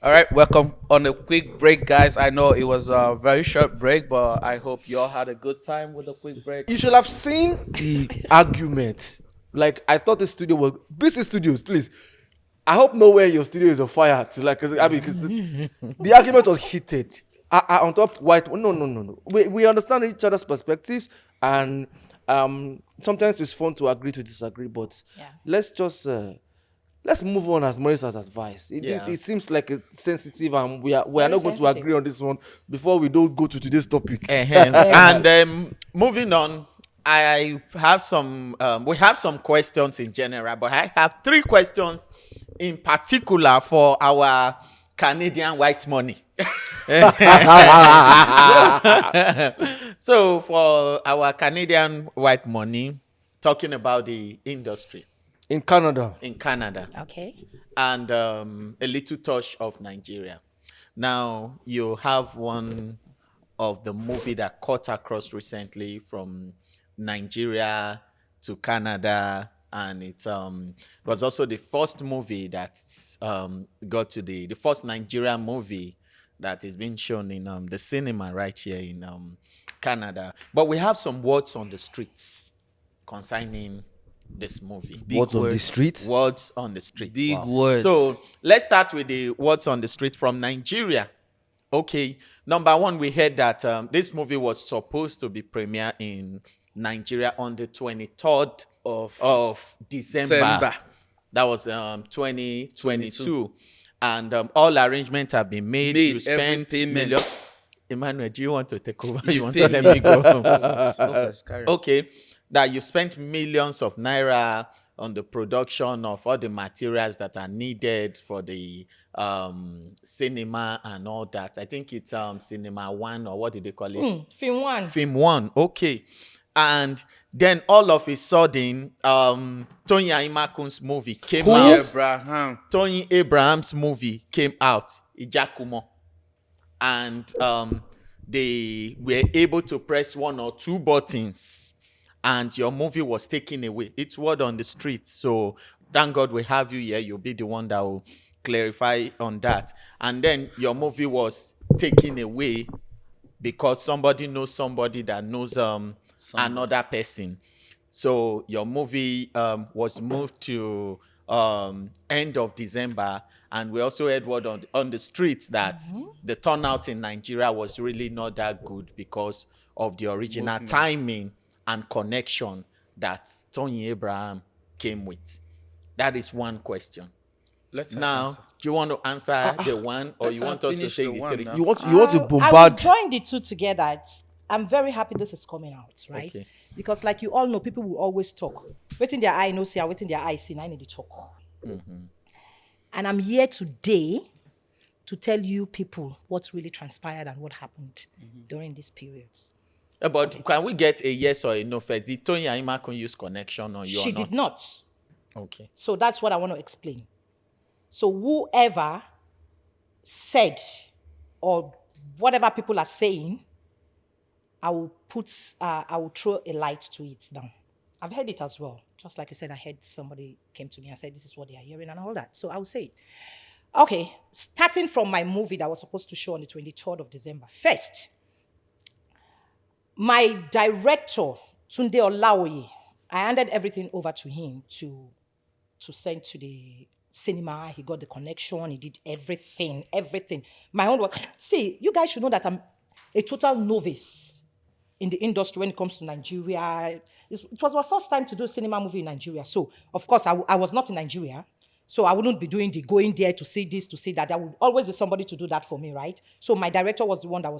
All right, welcome on a quick break, guys. I know it was a very short break, but I hope you all had a good time with the quick break. You should have seen the argument. Like I thought the studio was busy studios, please. I hope nowhere in your studio is on fire. To like, 'cause, I mean, because the argument was heated. On top, white. No. We understand each other's perspectives, and sometimes it's fun to agree to disagree. But Yeah. let's just let's move on as Maurice has advised. Yeah. It seems like it's sensitive, and we are Very not going to sensitive. agree on this one before we don't go to today's topic. And moving on, I have some. We have some questions in general, but I have 3 questions in particular for our Canadian white money. So for our Canadian white money, talking about the industry In Canada, in Canada Okay. and a little touch of Nigeria. Now you have one of the movie that cut across recently from Nigeria to Canada, and it was also the first movie that got to the first Nigerian movie that is being shown in the cinema right here in Canada. But we have some words on the streets concerning this movie. what's on the streets? Words on the street. Big words. So let's start with the words on the street from Nigeria. Okay, number one, we heard that this movie was supposed to be premiere in Nigeria on the 23rd of December. That was 2022. And all arrangements have been made. You spent everything millions. Emmanuel, do you want to take over? You want pay to let me go? Okay. Okay, that you spent millions of naira on the production of all the materials that are needed for the cinema and all that. I think it's cinema one, or what did they call it? Film one. Film one. Okay. And then all of a sudden, Tony Aimakun's movie came out. Abraham. Tony Abraham's movie came out, Ijakumo. And they were able to press 1 or 2 buttons, and your movie was taken away. It's word on the street. So thank God we have you here. You'll be the one that will clarify on that. And then your movie was taken away because somebody knows somebody that knows another person. So your movie was moved to end of December, and we also heard word on the streets that the turnout in Nigeria was really not that good because of the original timing and connection that Tony Abraham came with. That is one question. Let's Now, answer. do you want to answer the one, or let's you want us to finish take the the one 3? now. You want to I will bombard? join the two together. I'm very happy this is coming out, right? Okay. Because like you all know, people will always talk. Waiting their eye, no see, waiting their eye, see, I need to talk. And I'm here today to tell you people what really transpired and what happened during these periods. But can we get a yes or a no first? Did Tony Aimakun use connection on you She or not? did not. Okay. So that's what I want to explain. So whoever said or whatever people are saying, I will throw a light to it now. I've heard it as well. Just like you said, I heard somebody came to me and said, this is what they are hearing and all that. So I will say it. Okay, starting from my movie that was supposed to show on the 23rd of December. First, my director, Tunde Olaoye, I handed everything over to him to send to the cinema. He got the connection. He did everything. My own work. See, you guys should know that I'm a total novice in the industry when it comes to Nigeria. It was my first time to do a cinema movie in Nigeria. So, of course, I was not in Nigeria. So I wouldn't be doing the going there to see this, to see that. There would always be somebody to do that for me, right? So my director was the one that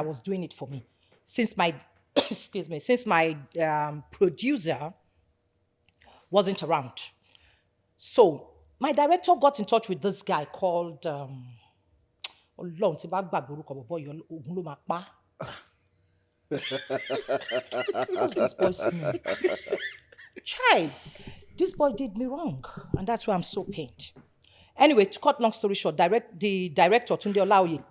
was doing it for me. Since my, since my producer wasn't around. So my director got in touch with this guy called what's this boy's name? Child, this boy did me wrong, and that's why I'm so pained. Anyway, to cut long story short, the director, Tunde Olaoye,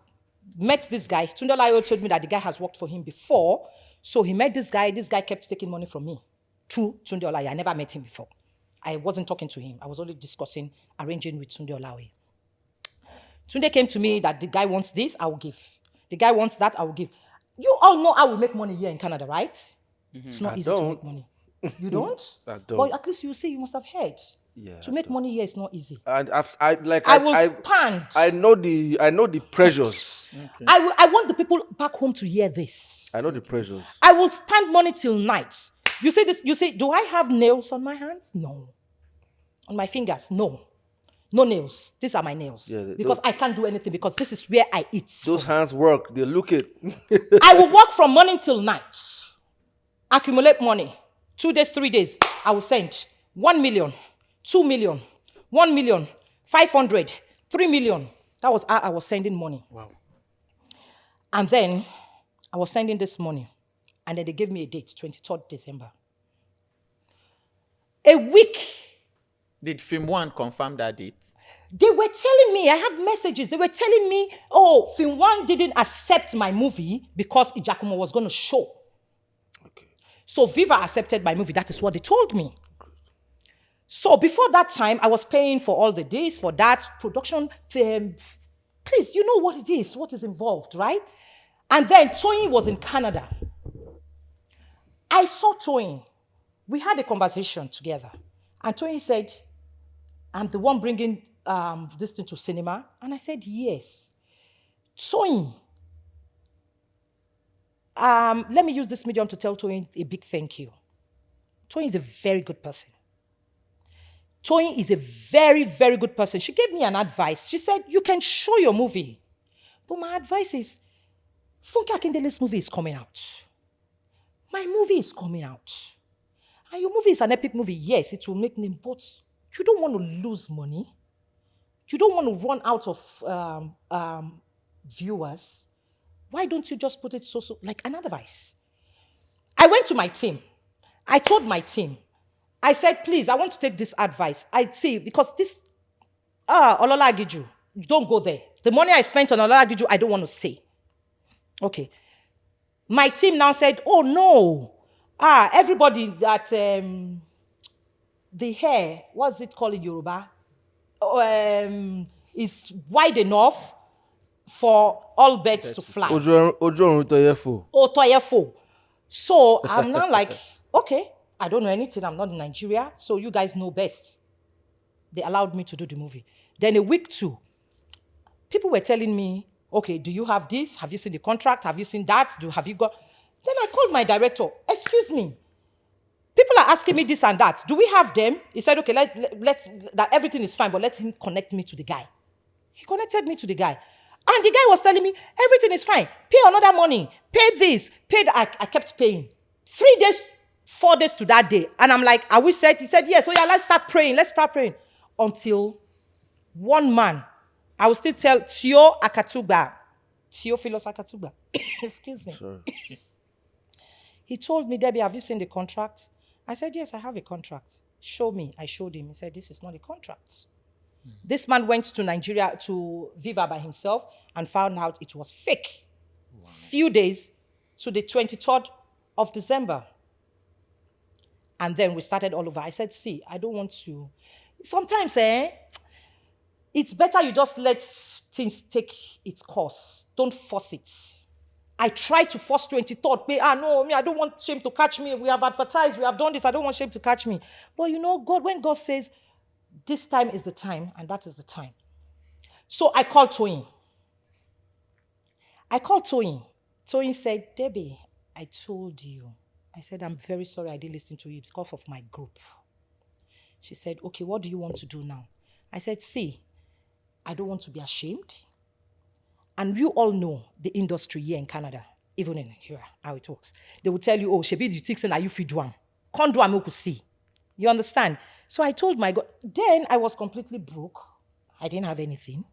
met this guy. Tunde Olaoye told me that the guy has worked for him before, so he met this guy. This guy kept taking money from me through Tunde Olaoye. I never met him before. I wasn't talking to him. I was only discussing, arranging with Tunde Olaoye. Tunde came to me that the guy wants this, I will give. The guy wants that, I will give. You all know how we make money here in Canada, right? It's not easy to don't. make money. You don't? I don't. But at least you say you must have heard. Yeah, To make money here is not easy. And I will stand. I know the pressures. I want the people back home to hear this. I know the pressures. I will spend money till night. You say this, you say, do I have nails on my hands? No. On my fingers? No. No nails. These are my nails. Yeah, because I can't do anything because this is where I eat. Those hands work. They look it. I will work from morning till night. Accumulate money. 2 days, 3 days. I will send 1 million, 2 million, 1 million, 500, 3 million. That was how I was sending money. Wow. And then I was sending this money. And then they gave me a date, 23rd December. A week. Did Film One confirm that date? They were telling me, I have messages. They were telling me, oh, Film One didn't accept my movie because Ijakumo was going to show. Okay. So Viva accepted my movie. That is what they told me. So before that time, I was paying for all the days, for that production. Please, you know what it is, what is involved, right? And then Toyin was in Canada. I saw Toyin. We had a conversation together. And Toyin said, I'm the one bringing this thing to cinema. And I said, yes. Toyin, let me use this medium to tell Toyin a big thank you. Toyin is a very good person. Toyin is a very, very good person. She gave me an advice. She said, you can show your movie. But my advice is, Funke Akindele's movie is coming out. My movie is coming out. And your movie is an epic movie. Yes, it will make name, but you don't want to lose money. You don't want to run out of viewers. Why don't you just put it so like an advice? I went to my team. I told my team. I said, please, I want to take this advice. I see, because this, Olola Agiju, don't go there. The money I spent on Olola Agiju, I don't want to say. Okay. My team now said, oh no. Everybody that, the hair, what's it called in Yoruba? Is wide enough for all birds to fly. Otoyefo. So I'm now like, okay, I don't know anything. I'm not in Nigeria. So you guys know best. They allowed me to do the movie. Then a week 2, people were telling me, okay, do you have this? Have you seen the contract? Have you seen that? Have you got... Then I called my director. Excuse me. People are asking me this and that. Do we have them? He said, okay, let's that everything is fine, but let him connect me to the guy. He connected me to the guy. And the guy was telling me, everything is fine. Pay another money. Pay this. Pay that. I kept paying. 3 days, 4 days to that day. And I'm like, are we set? He said, yes. So yeah, let's start praying. Let's start praying. Until one man, I will still tell Theophilus Akatuba. Excuse me. Sorry. He told me, Debbie, have you seen the contract? I said, yes, I have a contract. Show me. I showed him. He said, this is not a contract. Mm-hmm. This man went to Nigeria, to Viva by himself, and found out it was fake. Wow. Few days to the 23rd of December. And then we started all over. I said, see, I don't want to... Sometimes, it's better you just let things take its course. Don't force it. I tried to force 23rd. I don't want shame to catch me. We have advertised, we have done this. I don't want shame to catch me. But you know, God, when God says, this time is the time, and that is the time. So I called Toyin. Toyin said, Debbie, I told you. I said, I'm very sorry I didn't listen to you because of my group. She said, okay, what do you want to do now? I said, see, I don't want to be ashamed. And you all know the industry here in Canada, even in Nigeria, how it works. They will tell you, oh, Shebi, you think are you fit do am? Can't do am, you could see. You understand? So I told my God, then I was completely broke. I didn't have anything.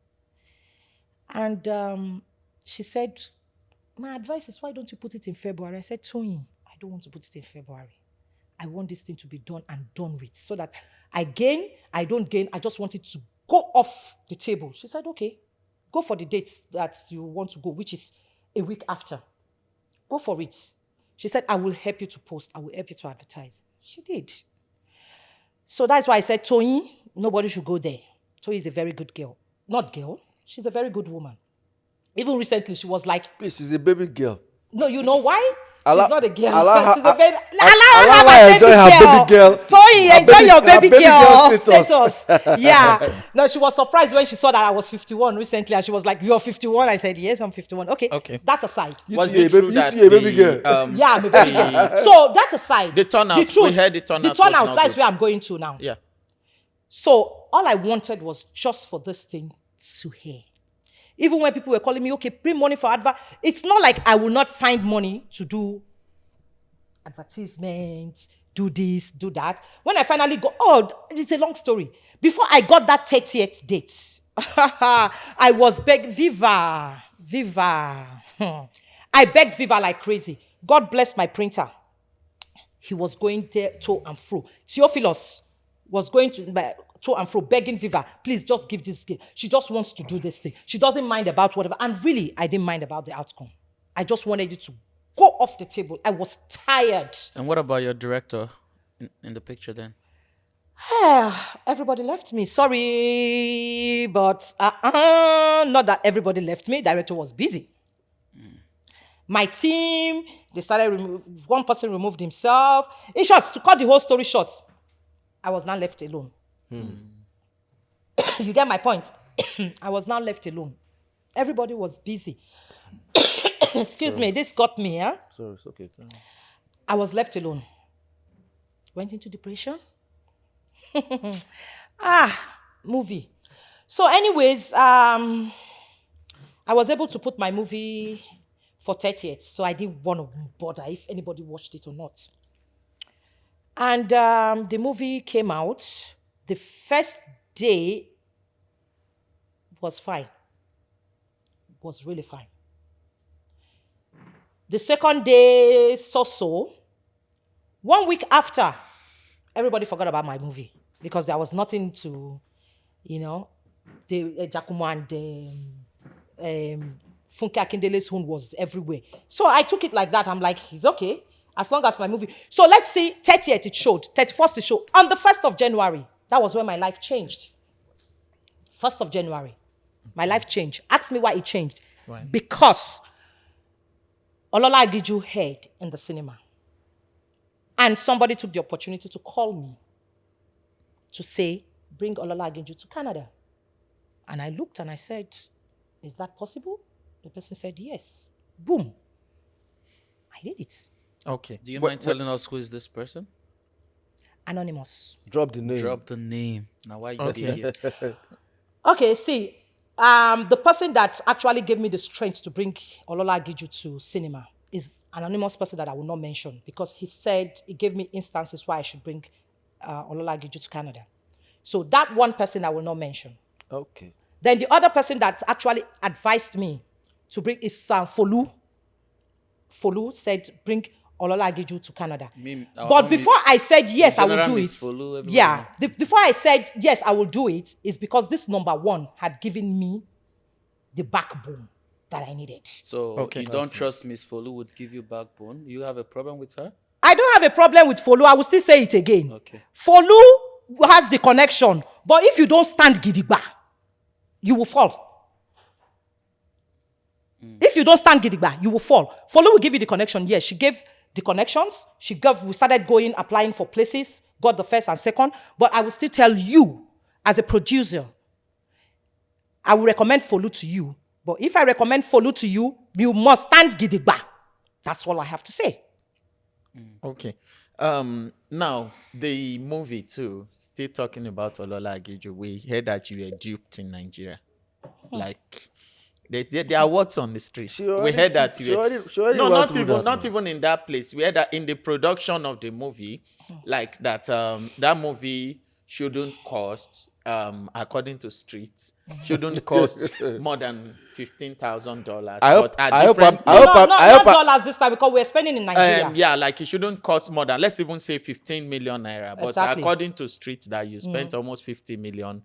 And she said, my advice is, why don't you put it in February? I said, Toyin, I don't want to put it in February. I want this thing to be done and done with, so that I gain, I don't gain, I just want it to go off the table. She said, okay. Go for the dates that you want to go, which is a week after. Go for it. She said, I will help you to post. I will help you to advertise. She did. So that's why I said, Toyin, nobody should go there. Toyin is a very good girl. Not girl. She's a very good woman. Even recently, she was like, Please, she's a baby girl. no, you know why? Allow- She's not a girl. allow her- She's a baby. allow her enjoy her baby girl. Toyi, Her enjoy your her baby girl girl status. status. Yeah. No, she was surprised when she saw that I was 51 recently, and she was like, "You're 51." I said, "Yes, I'm 51." Okay. Okay. That aside. You too, it a true baby- you that too, a baby the, girl. Yeah, I'm a baby girl. So that aside. The turnout, truth, we heard the turnout was turnout, not that's good. where I'm going to now. Yeah. So all I wanted was just for this thing to hear. Even when people were calling me, okay, bring money for advert. It's not like I will not find money to do advertisements, do this, do that. When I finally got, it's a long story. Before I got that 30th date, I was begging, Viva. I begged Viva like crazy. God bless my printer. He was going there to and fro. Theophilus was going to and fro, begging Viva, please just give this girl. She just wants to do this thing. She doesn't mind about whatever. And really, I didn't mind about the outcome. I just wanted it to go off the table. I was tired. And what about your director in the picture then? Everybody left me. Sorry, but not that everybody left me. Director was busy. My team, they started, one person removed himself. In short, to cut the whole story short, I was now left alone. You get my point? I was now left alone. Everybody was busy. Excuse me, this got me, huh? Sorry, it's okay. I was left alone. Went into depression. Movie. So anyways, I was able to put my movie for 30th, so I didn't want to bother if anybody watched it or not. And the movie came out. The first day was fine. Was really fine. The second day, so. 1 week after, everybody forgot about my movie because there was nothing to, the Giacomo and Funke Akindele's Hun was everywhere. So I took it like that. I'm like, it's okay, as long as my movie. So let's see, 30th it showed, 31st it showed. On the 1st of January, that was when my life changed. 1st of January, my life changed. Ask me why it changed. Why? Because Olola Agiju heard in the cinema. And somebody took the opportunity to call me to say, bring Olola Agiju to Canada. And I looked and I said, is that possible? The person said, yes. Boom. I did it. Okay. Do you mind telling us who is this person? Anonymous. Drop the name. Drop the name. Now why you Okay. here? Okay, see, the person that actually gave me the strength to bring Olola Agiju to cinema is an anonymous person that I will not mention because he said, he gave me instances why I should bring Olola Agiju to Canada. So that one person I will not mention. Okay. Then the other person that actually advised me to bring is Folu. Folu said, bring Olola Agiju to Canada. But before I said, yes, I will do it. Before I said, yes, I will do it, is because this number one had given me the backbone that I needed. So you don't trust Miss Folu would give you backbone? You have a problem with her? I don't have a problem with Folu. I will still say it again. Okay. Folu has the connection. But if you don't stand gidigba, you will fall. If you don't stand gidigba, you will fall. Folu will give you the connection. Yes, she gave the connections. We started going, applying for places, got the first and second. But I will still tell you, as a producer, I will recommend Folu to you. But if I recommend Folu to you, you must stand gidigba. That's all I have to say. Okay. Now, the movie too, still talking about Olola Agiju, we heard that you were duped in Nigeria. Like, there are words on the streets. We heard that you were... No, not even in that place. We heard that in the production of the movie, like that that movie shouldn't cost, according to streets, shouldn't cost more than $15,000. Not dollars this time because we're spending in Nigeria. Like it shouldn't cost more than, let's even say 15 million naira. But Exactly. according to streets, that you spent almost 50 million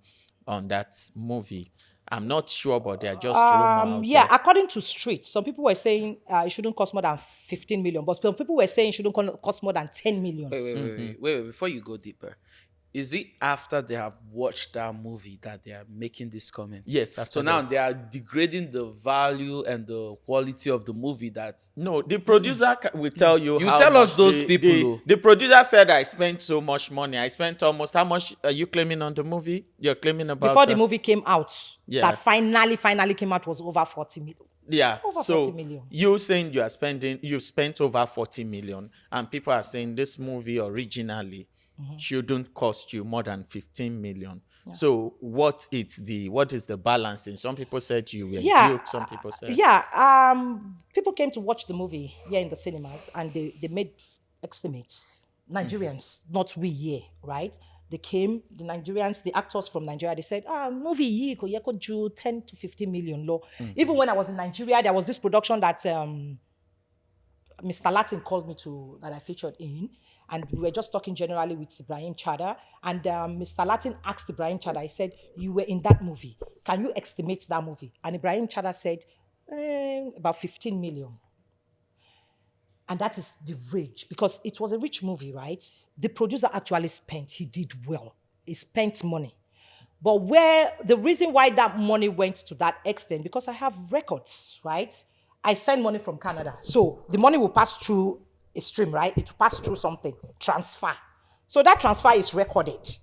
on that movie. I'm not sure, but they're just rumors. According to streets, some people were saying it shouldn't cost more than 15 million, but some people were saying it shouldn't cost more than 10 million. Wait. Before you go deeper, is it after they have watched that movie that they are making these comments? Yes, after So now that. they are degrading the value and the quality of the movie. That No, the producer will tell you. You how tell us much those people, though. The producer said, "I spent so much money. I spent almost how much are you claiming on the movie? You're claiming about Before the movie came out, yeah. that finally came out was over 40 million. Yeah. Over So 40 million. you saying you spent over 40 million, and people are saying this movie originally shouldn't cost you more than 15 million. So what is the balancing? Some people said you were duped. Some people said People came to watch the movie here in the cinemas, and they made estimates. Nigerians, not we here, right? They came, the Nigerians, the actors from Nigeria, they said, movie could do 10 to 15 million low. Even when I was in Nigeria, there was this production that Mr. Latin called me to, that I featured in. And we were just talking generally with Ibrahim Chada. And Mr. Latin asked Ibrahim Chada, he said, you were in that movie. Can you estimate that movie? And Ibrahim Chada said, about 15 million. And that is the rage, because it was a rich movie, right? The producer actually he did well. He spent money. But the reason why that money went to that extent, because I have records, right? I send money from Canada. So the money will pass through a stream, right? It will pass through something, transfer. So that transfer is recorded.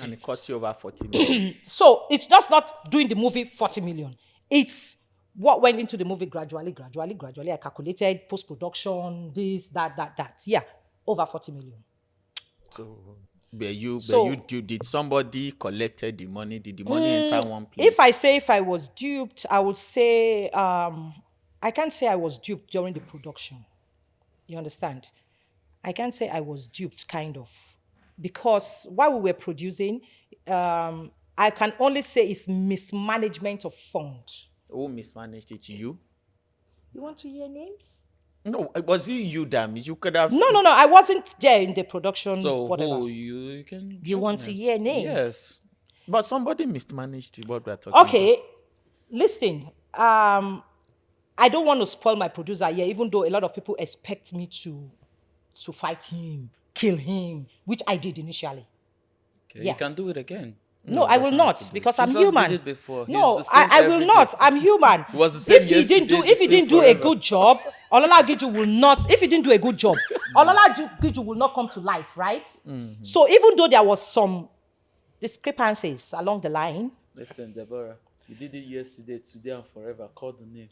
and it cost you over 40 million. So it's just not doing the movie 40 million. It's what went into the movie gradually. I calculated post-production, this, that. Yeah, over 40 million. So did somebody collected the money? Did the money enter one place? If I was duped, I would say I can't say I was duped during the production. You understand? I can't say I was duped, kind of, because while we were producing, I can only say it's mismanagement of fund. Who mismanaged it? You? You want to hear names? No, was it you, damn? You could have. No. I wasn't there in the production. So whatever. you can. You want to hear names? Yes. But somebody mismanaged what we're talking about. Okay, listen. I don't want to spoil my producer here, even though a lot of people expect me to fight him, kill him, which I did initially. Okay, Yeah. You can do it again. No, I will not, because I'm Jesus human. did it before. He's No, the same I will every not. day. I'm human. It was the same If he didn't do, yesterday, if he the same didn't do a forever. good job, Olola Agiju will not. If he didn't do a good job, Olola Agiju will not come to life, right? Mm-hmm. So even though there was some discrepancies along the line, Listen, Deborah, you did it yesterday, today, and forever. Call the name.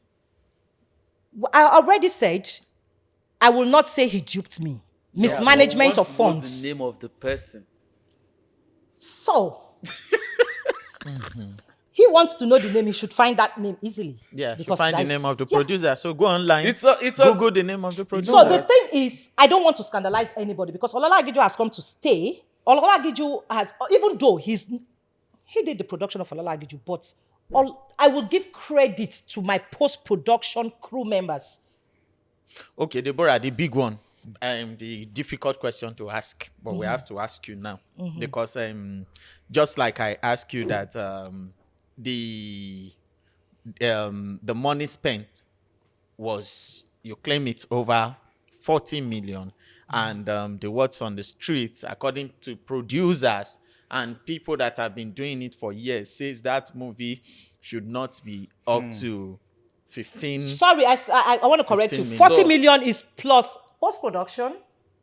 I already said I will not say he duped me. Mismanagement Yeah, of but we want to know funds. the name of the person. So he wants to know the name. He should find that name easily. Yeah, you because find the that's- name of the Yeah. producer. So go online. It's a- Google the name of the producer. So the thing is, I don't want to scandalize anybody, because Olola Agiju has come to stay. Olola Agiju has, even though he did the production of Olola Agiju, but I will give credit to my post-production crew members. Okay, Deborah, the big one. The difficult question to ask, but we have to ask you now. Because just like I asked you that the money spent was, you claim it's over 40 million, and the words on the streets, according to producers and people that have been doing it for years, says that movie should not be up to 15. Sorry, I want to correct you. 15 million. 40 So- million is plus post-production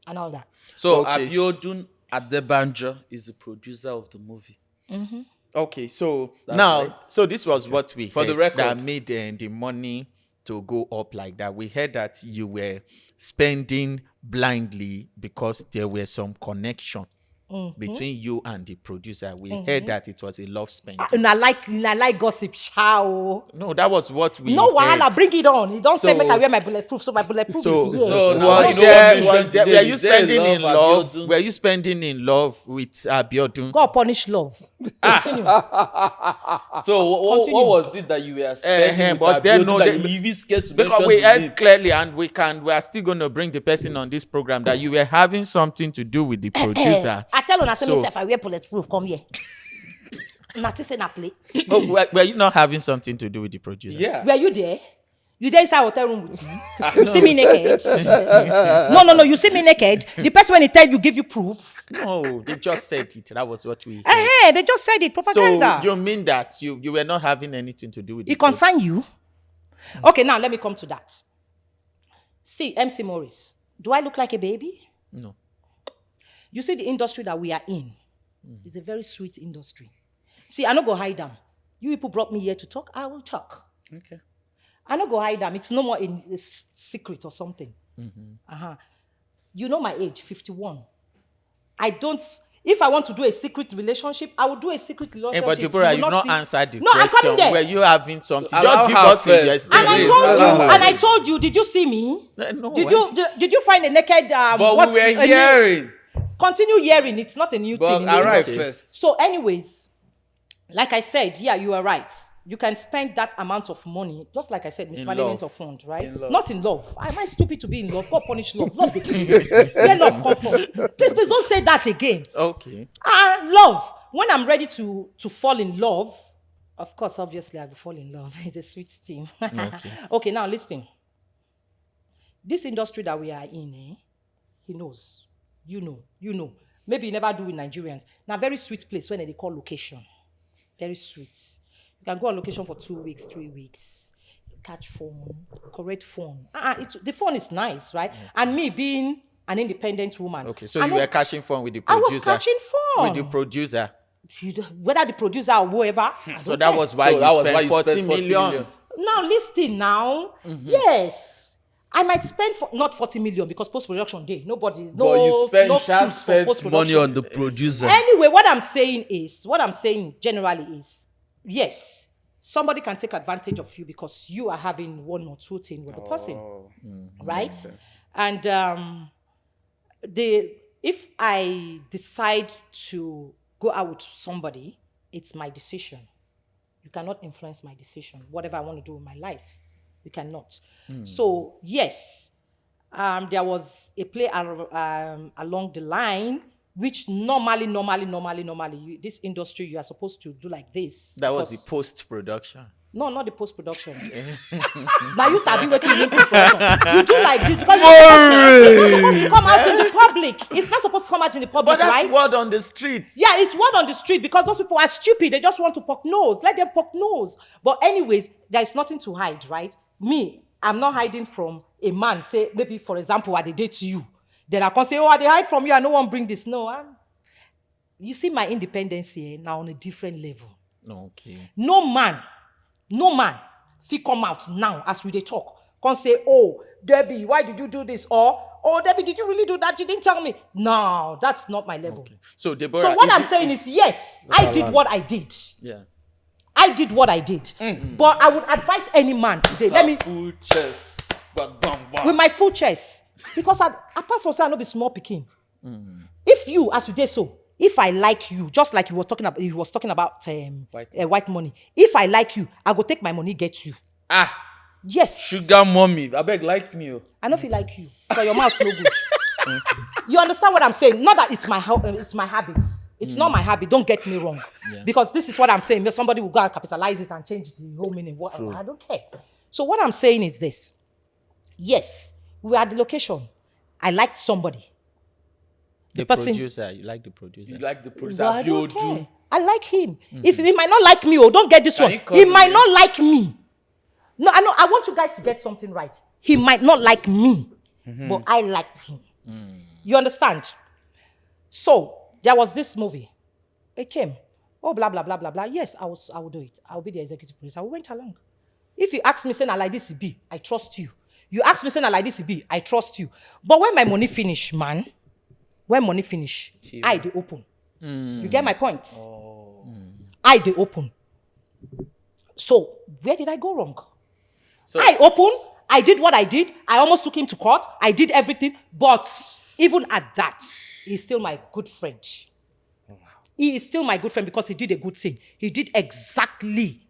and all that. So Okay. Abiodun Adebanjo is the producer of the movie. Okay, so That's now, right. so this was what we For heard the record. that made the money to go up like that. We heard that you were spending blindly because there were some connection between you and the producer. We heard that it was a love spend. And I like gossip. Ciao. No, that was what we No heard. wahala, bring it on. He don't say So- make I wear my bulletproof, so my bulletproof So, is here. So now was you know there, what was there, today were you is there spending in love, love? Abiodun? Were you spending in love with Abiodun? God punish love. Continue. So what Continue. was it that you were spending? was there no- that you even scared to Because mention we the name? heard clearly, and we are still going to bring the person on this program, that you were having something to do with the producer. I tell you, So- if I wear bulletproof, come here. Not say na play. Oh, were you not having something to do with the producer? Yeah. Were you there? You there inside hotel room with me? You see me naked? No. You see me naked. The person when he tell you, give you proof. No, they just said it. That was what we. Hey, they just said it. Propaganda. So you mean that you were not having anything to do with It concern you? Okay, now let me come to that. See, MC Morris, do I look like a baby? No. You see the industry that we are in. It's a very sweet industry. See, I don't go hide them. You people brought me here to talk. I will talk. Okay. I don't go hide them. It's no more a secret or something. You know my age, 51. I don't. If I want to do a secret relationship, I will do a secret relationship. But Deborah, You will you've not see- answered the No, I'm question. coming there. Were you having something? Allow Just give her us a first. yes. And I Please, told you. allow her. And I told you. Did you see me? No, Did I you? didn't. Did you find a naked? But we were hearing. Continue hearing. It's not a new But thing. arrive Okay. first. So, anyways, like I said, yeah, you are right. You can spend that amount of money, just like I said, mismanagement love. of fund, right? In love. Not in love. Am I stupid to be in love? God punish love. Love the please. Where love come from? Please don't say that again. Okay. Love. When I'm ready to fall in love, of course, obviously, I will fall in love. It's a sweet thing. Okay, now listen. This industry that we are in, he knows. You know. Maybe you never do with Nigerians. Now, very sweet place when they call location. Very sweet. You can go on location for 2 weeks, 3 weeks. Catch phone, correct phone. The phone is nice, right? And me being an independent woman. Okay. So you were catching fun with the I producer. was catching phone. With the producer. Whether the producer or whoever. I So don't that care. was why So you that was spent why you 40 spent 40 million. million. Now listen now. Yes. I might spend not 40 million because post-production day. Nobody. But No, you spent, no Sha fees for spent post-production. money on the producer. Anyway, what I'm saying generally is, yes, somebody can take advantage of you because you are having one or two things with the person, right? sense. And if I decide to go out with somebody, it's my decision. You cannot influence my decision. Whatever I want to do in my life, you cannot. So yes, there was a play along the line, which normally, this industry, you are supposed to do like this. That was the because- post-production. No, not the post-production. Now you start doing what you mean post-production. You do like this because it's not supposed to come out in the public. It's not supposed to come out in the public, But that's right? word on the streets. Yeah, it's word on the street because those people are stupid. They just want to poke nose. Let them poke nose. But anyways, there is nothing to hide, right? Me, I'm not hiding from a man. Say, maybe, for example, I dey date you. Then I can say, oh, I dey hide from you. I no one bring this. No, you see my independence here now on a different level. Okay. No man fit come out now as we dey talk. Can say, oh, Debbie, why did you do this? Or, oh, Debbie, did you really do that? You didn't tell me. No, that's not my level. Okay. So Deborah. So what is I'm it- saying is, yes, I did what I did. Yeah. I did what I did. But I would advise any man today. Let me, Full chest. Bam, bam, bam. with my full chest. Because apart from saying I no be small pikin. If you, as you did so, if I like you, just like he was talking about white money. If I like you, I go take my money, get you. Yes. Sugar mommy. I beg, like me. Oh. I know if he like you, but your mouth no good. You understand what I'm saying? Not that it's my habits. It's not my habit. Don't get me wrong. Because this is what I'm saying. Somebody will go and capitalize it and change the whole meaning. I don't care. So what I'm saying is this. Yes, we were at the location. I liked somebody. The person- producer. You like the producer. You like the producer. But I don't Biodu. care. I like him. If he might not like me, don't get this Can one. you call He me? might not like me. No, I know. I want you guys to get something right. He might not like me, but I liked him. You understand? So there was this movie. It came. Oh, blah blah blah blah blah. Yes, I will do it. I will be the executive producer. We went along. If you ask me, saying I like this, it be, I trust you. You ask me, saying I like this, it be, I trust you. But when my money finish, man, I dey open. You get my point? I dey open. So where did I go wrong? So I opened. I did what I did. I almost took him to court. I did everything. But even at that, he's still my good friend. He is still my good friend because he did a good thing. He did exactly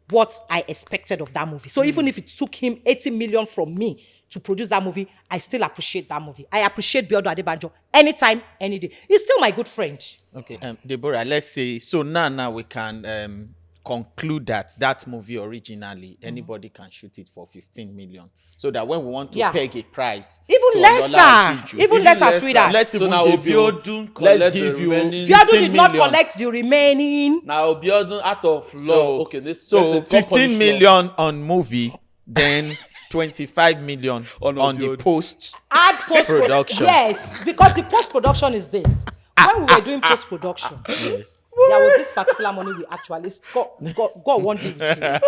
what I expected of that movie. So even if it took him 80 million from me to produce that movie, I still appreciate that movie. I appreciate Biodo Adebanjo anytime, any day. He's still my good friend. Okay, Deborah, let's say, so now we can conclude that movie originally, anybody can shoot it for 15 million. So that when we want to Yeah. peg a price, Even to lesser. Olola Akiju, Even lesser, sweetheart. let's So even now give you, Obiodun let's collect give the you remaining. Fiadu 15 did not million. collect the remaining. Now Obiodun out of law. So, Okay, this so let's say 15 million on movie, then 25 million On on the Obiodun. post. Add post Production. Yes, because the post production is this. When we were doing post production, Yes. there was this particular money we actually God won't give it to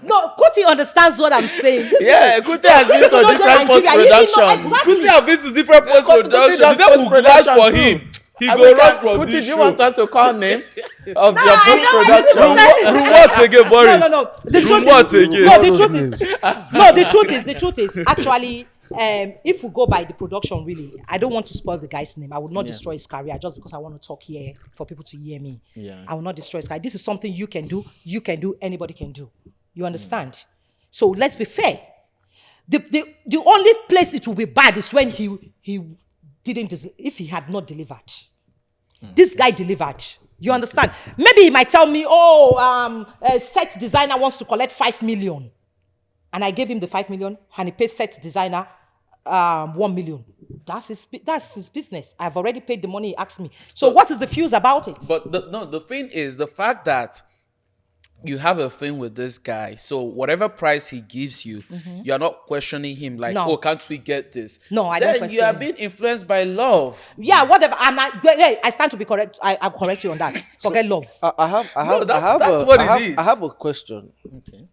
you. No, Kuti understands what I'm saying. Yeah, Kute has been to Don't different Nigeria, post you didn't know production. exactly. Kuti have been to different post Kuti production. does The people go run post-production for too. him. He go run from Kuti, this do you show. want us to call names of No, your I post don't production? want Room what again, Boris? No. The Room truth what is, again? no, the truth is actually, if we go by the production, really, I don't want to spoil the guy's name. I would not destroy his career just because I want to talk here for people to hear me. Yeah. I will not destroy his career. This is something you can do, anybody can do. You understand? So let's be fair. The only place it will be bad is when he didn't, if he had not delivered. This guy delivered. You understand? Maybe he might tell me, a set designer wants to collect 5 million. And I gave him the 5 million, and he pays set designer 1 million. That's his business. I've already paid the money he asked me. So what is the fuse about it? But the thing is, the fact that you have a thing with this guy, so whatever price he gives you, you are not questioning him like, No. oh, can't we get this? No, I don't Then question you are him. being influenced by love. Yeah, whatever. I stand to be correct. I'll correct you on that. Forget love. That's what it is. I have a question, Okay.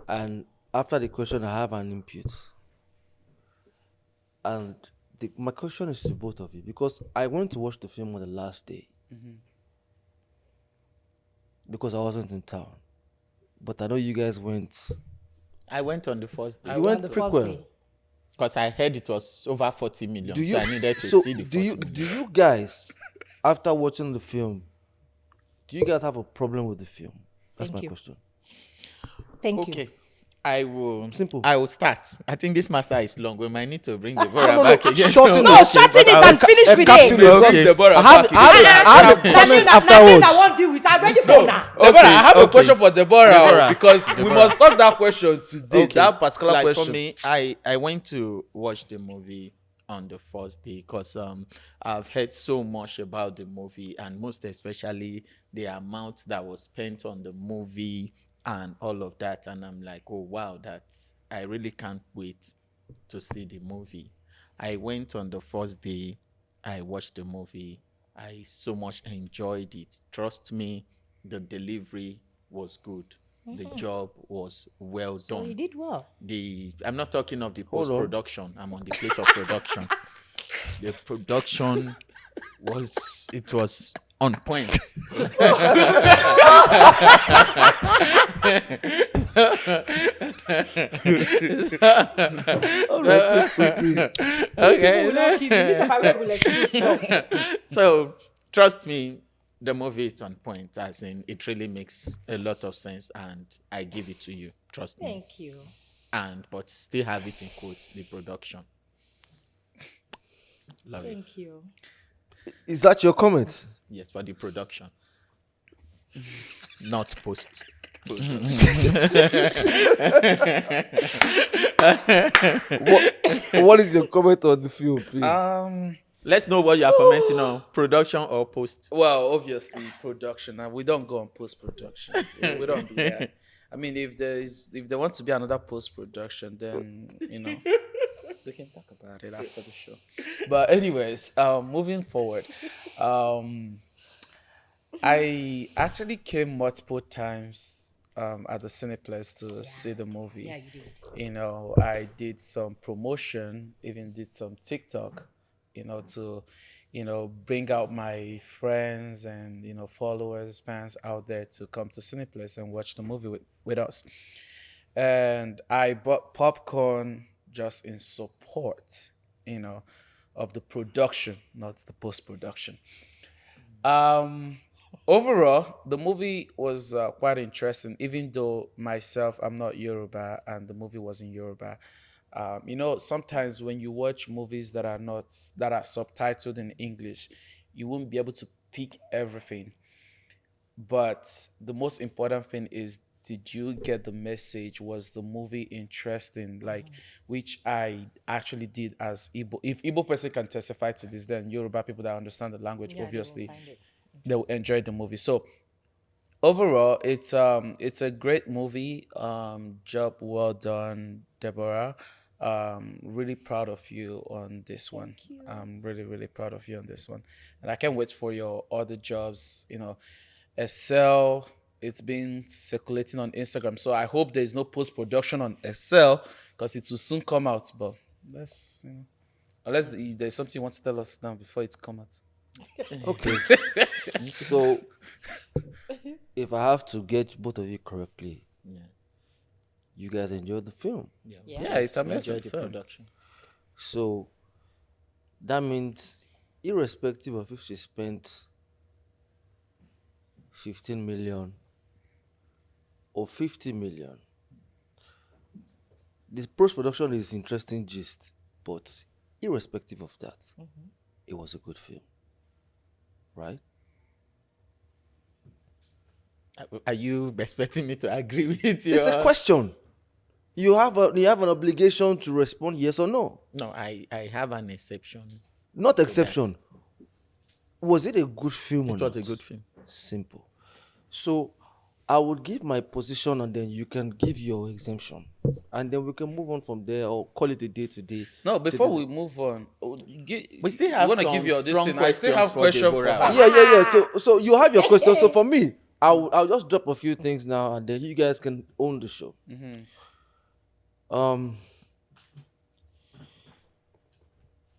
and after the question, I have an input. And my question is to both of you because I went to watch the film on the last day because I wasn't in town, but I know you guys went. I went on the first day You went On the first prequel. day. because I heard it was over 40 million. Do you? So I needed to so see the 40 do you? million. Do you guys, after watching the film, do you guys have a problem with the film? That's Thank my you. question. Thank Okay. you. I will. Simple. I will start. I think this master is long. We might need to bring Deborah back again. shorten No, shorten it and finish with Encapsulate. it. Okay. Deborah, I have a comment afterwards. I won't deal with. I'm ready for now. Deborah, I have a okay. question for Deborah, Deborah. because we Deborah. must talk that question today. Okay. That particular Like question. for me, I went to watch the movie on the first day because I've heard so much about the movie, and most especially the amount that was spent on the movie and all of that, and I'm like, oh wow, I really can't wait to see the movie. I went on the first day, I watched the movie, I so much enjoyed it. Trust me, the delivery was good. The job was well So done. you did well. I'm not talking of the Hold on. post-production. I'm on the plate of production. The production was on point. So trust me, the movie is on point, as in it really makes a lot of sense, and I give it to you. Trust me. Thank you. But still have it in quotes, the production. Love it. Thank you. Is that your comment? Yes, for the production. Not post. What is your comment on the film, please? Let's know what you are commenting on, production or post. Well, obviously production. And we don't go on post production. We don't do that. I mean, if there wants to be another post production, then we can talk about it after the show. But anyways, moving forward, I actually came multiple times at the Cineplex to see the movie. Yeah, you did. I did some promotion, even did some TikTok, to bring out my friends and followers, fans out there to come to Cineplex and watch the movie with us. And I bought popcorn just in support, of the production, not the post-production. Overall, the movie was quite interesting, even though myself, I'm not Yoruba, and the movie was in Yoruba. Sometimes when you watch movies that are subtitled in English, you won't be able to pick everything. but the most important thing is, did you get the message? Was the movie interesting? Like, which I actually did as Igbo. If Igbo person can testify to this, then Yoruba people that understand the language, Yeah, they will obviously, find it they'll enjoy the movie. So overall, it's a great movie. Job well done, Deborah. Really proud of you on this one. I'm really, really proud of you on this one. And I can't wait for your other jobs, Excel. It's been circulating on Instagram. So I hope there's no post-production on Excel because it will soon come out. But unless there's something you want to tell us now before it's come out. Okay. So, if I have to get both of you correctly, you guys enjoyed the film. Yeah, it's amazing Enjoy the film. production. So, that means, irrespective of if she spent 15 million or 50 million, this post production is interesting gist, but irrespective of that, it was a good film, right? Are you expecting me to agree with you? It's a question. You have an obligation to respond yes or no. No, I have an exception. Not exception. Was it a good film or It was a not? good film. Simple. So I would give my position and then you can give your exemption. And then we can move on from there or call it a day today. No, before we move on, We still have wanna some give your this strong thing. I still questions have for question for Deborah. her. Yeah. So you have your question. So for me, I'll just drop a few things now and then you guys can own the show.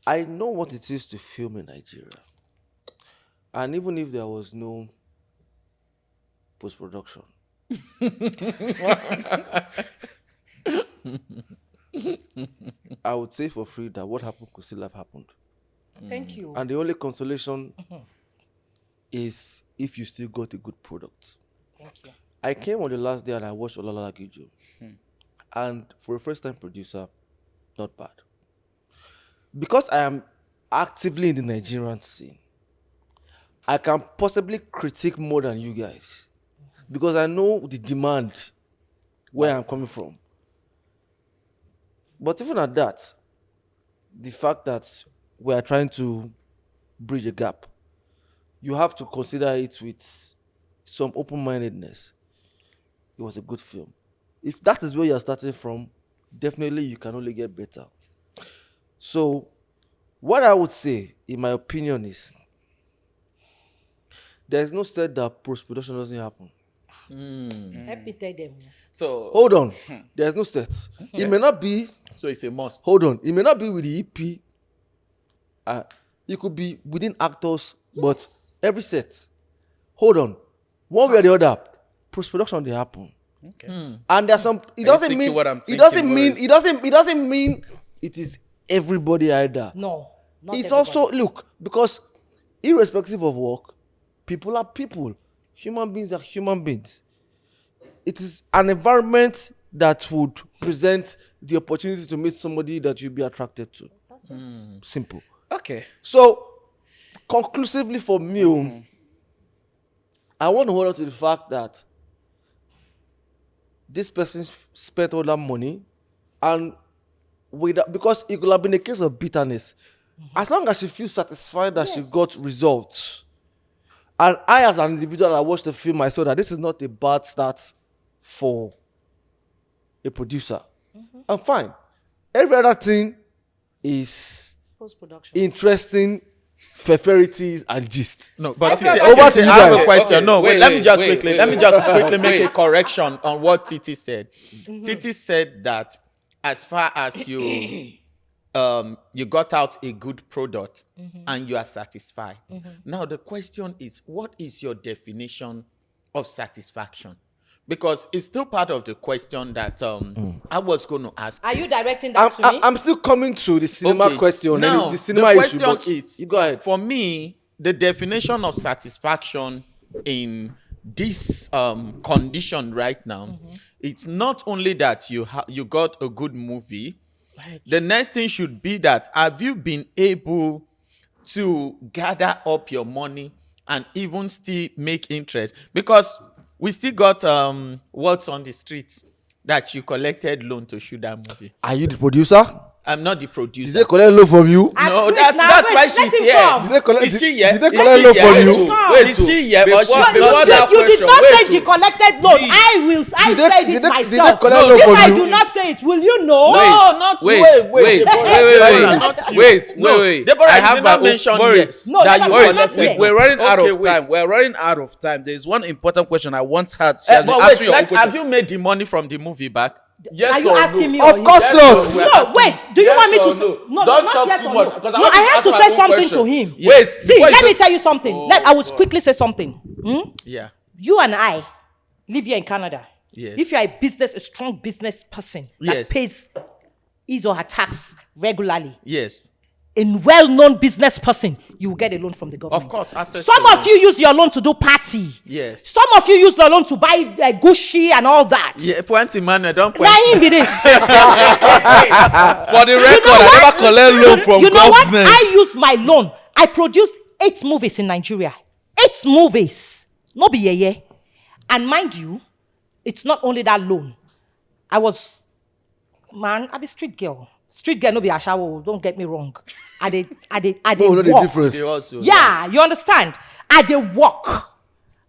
I know what it is to film in Nigeria. And even if there was no post-production, I would say for free that what happened could still have happened. Thank you. And the only consolation is if you still got a good product. Thank you. I came on the last day and I watched Olala Gijo. And for a first-time producer, not bad. Because I am actively in the Nigerian scene, I can possibly critique more than you guys. Because I know the demand where I'm coming from. But even at that, the fact that we are trying to bridge a gap, you have to consider it with some open-mindedness. It was a good film. If that is where you're starting from, definitely you can only get better. So, what I would say, in my opinion, is there's no said that post-production doesn't happen. Help me tell them. So Hold on. There's no set. It may not be. So it's a must. Hold on. It may not be with the EP. It could be within actors, but every set. Hold on. One way or the other, post-production they happen. okay. And there's some. It you doesn't thinking mean. what I'm It thinking, doesn't mean. Maurice? It doesn't mean it is everybody either. No. Not It's everybody. also look because irrespective of work, people are people. Human beings are human beings. It is an environment that would present the opportunity to meet somebody that you'll be attracted to. Simple. Okay. So, conclusively for me, I want to hold on to the fact that this person spent all that money, and because it could have been a case of bitterness. As long as she feels satisfied that she got results, and I, as an individual, I watched the film, I saw that this is not a bad start for a producer. I'm fine. Every other thing is Post-production. interesting, feferities, and gist. No, but Everybody- Titi, Over to you I have guys. a question. No, wait, let me just wait, quickly wait. make a correction on what Titi said. Titi said that as far as you you got out a good product and you are satisfied. Now the question is, what is your definition of satisfaction? Because it's still part of the question that I was going to ask. Are you directing that to me? I'm still coming to the cinema Okay, question. now, And the cinema question issue, but is, you go ahead. For me, the definition of satisfaction in this condition right now, it's not only that you got a good movie. The next thing should be that have you been able to gather up your money and even still make interest? Because we still got words on the street that you collected loan to shoot that movie. Are you the producer? I'm not the Did producer. they collect loan from you? No, Wait, that's now, why wait, she's let him here. come. Did they collect? Is she here? Did they Is collect she loan here? from Wait, you? Wait, Is she here? Or before- she's before not that You did question, not wait, say she collected loan. I Did they- said did it they myself. collect loan If from I you? do not say it, will you know? No, not wait, wait, wait, Deborah. wait, Wait, no, wait. Deborah, I you have did my not own mention worries. yes. No, that Deborah, you we're Boys, not collected here. we're running out Okay, of wait. time. We're running out of time. There's one important question I want her. She has been But answering wait, your own question. have you made the money from the movie back? Yes Are you or asking no? me? Of or course you? not. We're No, asking wait. Do you yes want me or to? no? No, Don't not talk yes too or much, no. because I No, want I you to have to answer say my own something to question. him. Wait, See, before you let say- me tell you something. I will quickly say something. Yeah. You and I live here in Canada. Yes. If you are a strong business person that Yes. pays his or her tax regularly, Yes. a well-known business person, you will get a loan from the government. Of course, access Some to of you use your loan to do party. Yes. Some of you use your loan to buy Gucci and all that. Yeah, point Emmanuel, don't point. Now him be this. For the record, I never collect loan from You know what? government. I use my loan. I produced 8 movies in Nigeria. 8 movies. No be yeye. And mind you, it's not only that loan. I be street girl. Street girl no be ashawo. Don't get me wrong. I did No, no, the walk. difference. They also, Yeah, you understand? I dey walk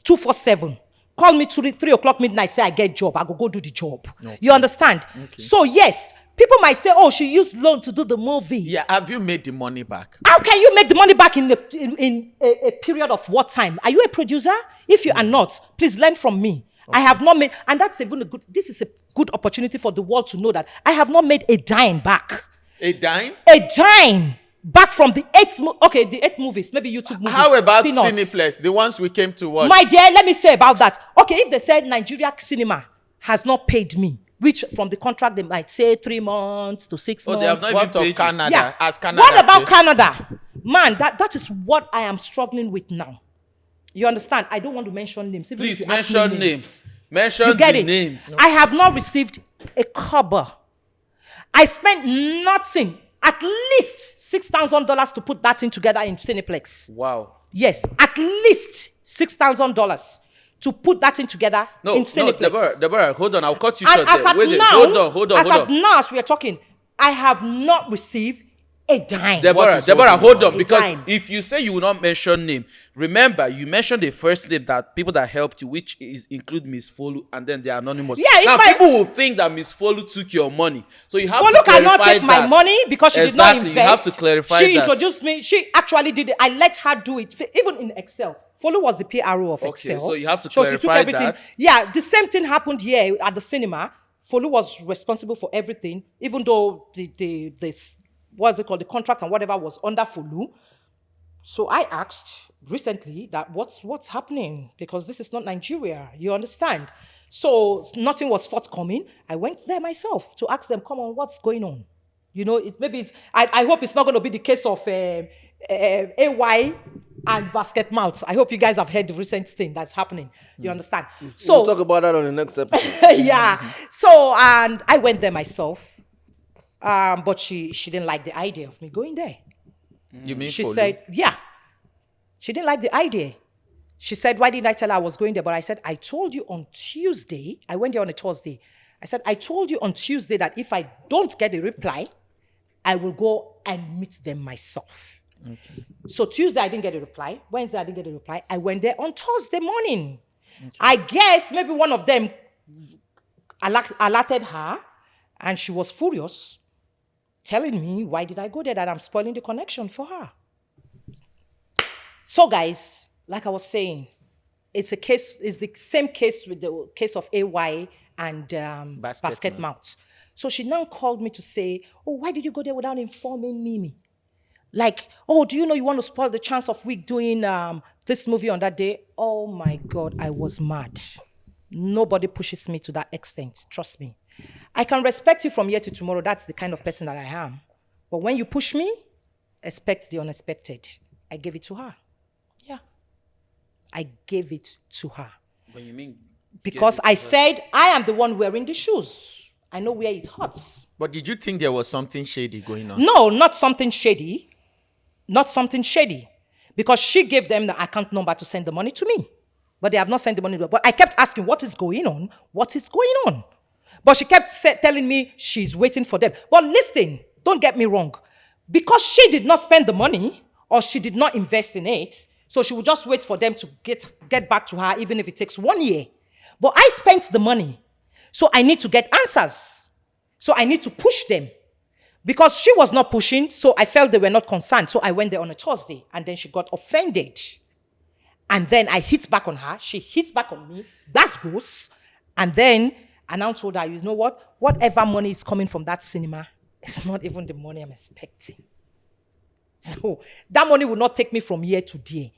247. Call me 3 o'clock midnight, say I get job. I go do the job. Okay. You understand? Okay. So yes, people might say, oh, she used loan to do the movie. Yeah, have you made the money back? How can you make the money back in a period of what time? Are you a producer? If you are not, please learn from me. Okay. I have not made, and that's even this is a good opportunity for the world to know that I have not made a dime back. A dime? A dime back from the 8 movies, maybe YouTube movies. How about Peanuts. Cineplex, the ones we came to watch? My dear, let me say about that. Okay, if they said Nigeria cinema has not paid me, which from the contract they might say 3 months to 6 months. They have not even What paid of Canada. Yeah. As Canada What about paid? Canada? Man, that is what I am struggling with now. You understand? I don't want to mention names. Even if Please you ask me mention names. Mention You get the it? names. I have not received a cover. I spent nothing. At least $6,000 to put that thing together in Cineplex. Wow. Yes, at least $6,000 to put that thing together No, in no, Cineplex. Deborah, hold on. I'll cut you And short as there. at Wait, now, hold on. as we are talking, I have not received a dime. Deborah, holding hold the on, money? because A dime. if you say you will not mention name, remember you mentioned the first name that people that helped you, which is include Miss Folu, and then they are anonymous. Yeah, if now my- people will think that Miss Folu took your money, so you have Folu to clarify cannot take my that. money because she Exactly, did you not invest. have to clarify She that. introduced me. She actually did it. I let her do it, even in Excel. Folu was the PRO of Okay, Excel. so you have to she took clarify everything. that. Yeah, the same thing happened here at the cinema. Folu was responsible for everything, even though the what's it called, the contract and whatever was under Folu. So I asked recently that what's happening, because this is not Nigeria. You understand? So nothing was forthcoming. I went there myself to ask them, come on, what's going on? You know, I hope it's not going to be the case of AY and basket mouths. I hope you guys have heard the recent thing that's happening. You understand? So We'll talk about that on the next episode. yeah. So, and I went there myself. But she didn't like the idea of me going there. You mean She Folu? said, yeah. She didn't like the idea. She said, why didn't I tell her I was going there? But I said, I told you on Tuesday. I went there on a Thursday. I said, I told you on Tuesday that if I don't get a reply, I will go and meet them myself. Okay. So Tuesday, I didn't get a reply. Wednesday, I didn't get a reply. I went there on Thursday morning. Okay. I guess maybe one of them alerted her, and she was furious, telling me, why did I go there, that I'm spoiling the connection for her. So guys, like I was saying, it's the same case with the case of AY and Basket Mouth. So she now called me to say, oh, why did you go there without informing Mimi? Like, oh, do you know you want to spoil the chance of we doing this movie on that day? Oh my God, I was mad. Nobody pushes me to that extent, trust me. I can respect you from here to tomorrow. That's the kind of person that I am. But when you push me, expect the unexpected. I gave it to her. Yeah. I gave it to her. What do you mean? Because I said, I am the one wearing the shoes. I know where it hurts. But did you think there was something shady going on? No, not something shady. Not something shady. because she gave them the account number to send the money to me. But they have not sent the money. But I kept asking, what is going on? What is going on? But she kept telling me she's waiting for them. But listen, don't get me wrong. Because she did not spend the money or she did not invest in it, so she would just wait for them to get back to her, even if it takes 1 year. But I spent the money. So I need to get answers. So I need to push them. Because she was not pushing, so I felt they were not concerned. So I went there on a Thursday, and then she got offended. And then I hit back on her. She hit back on me. That's boss. And then I now told her, you know what? Whatever money is coming from that cinema, it's not even the money I'm expecting. So that money will not take me from year to year.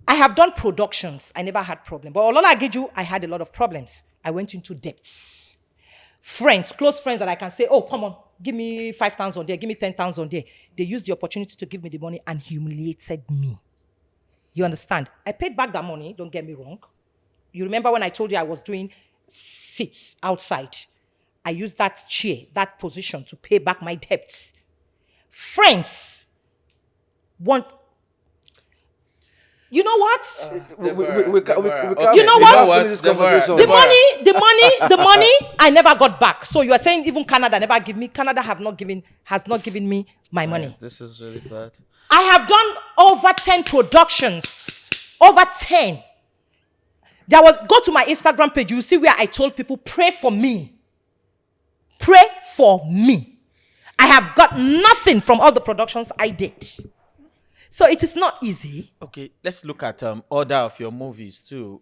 I have done productions. I never had problem. But Olola Agiju, I had a lot of problems. I went into debts. Friends, close friends that I can say, oh, come on, give me 5,000 there, give me 10,000 there. They used the opportunity to give me the money and humiliated me. You understand? I paid back that money, don't get me wrong. You remember when I told you I was doing seats outside? I used that chair, that position to pay back my debts. Friends want... You know what? We Deborah, can't. You know we what? can't finish this conversation. The money, I never got back. So you are saying even Canada never give me. Canada has not given me my money. This is really bad. I have done over 10 productions. Over 10. Go to my Instagram page. You see where I told people, pray for me. Pray for me. I have got nothing from all the productions I did. So it is not easy. Okay, let's look at order of your movies too.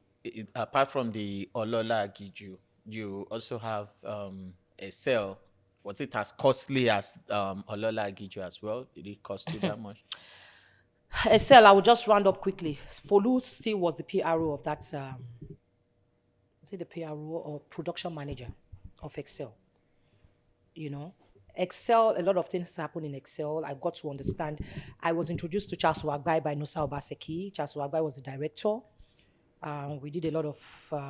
Apart from the Olola Agiju, you also have a cell. Was it as costly as Olola Agiju as well? Did it cost you that much? Excel, I will just round up quickly. Folu still was the PRO of that, is it the PRO or production manager of Excel? You know, Excel, a lot of things happen in Excel. I got to understand. I was introduced to Charles Wagbai by Nosa Obaseki. Charles Wagbai was the director. We did a lot of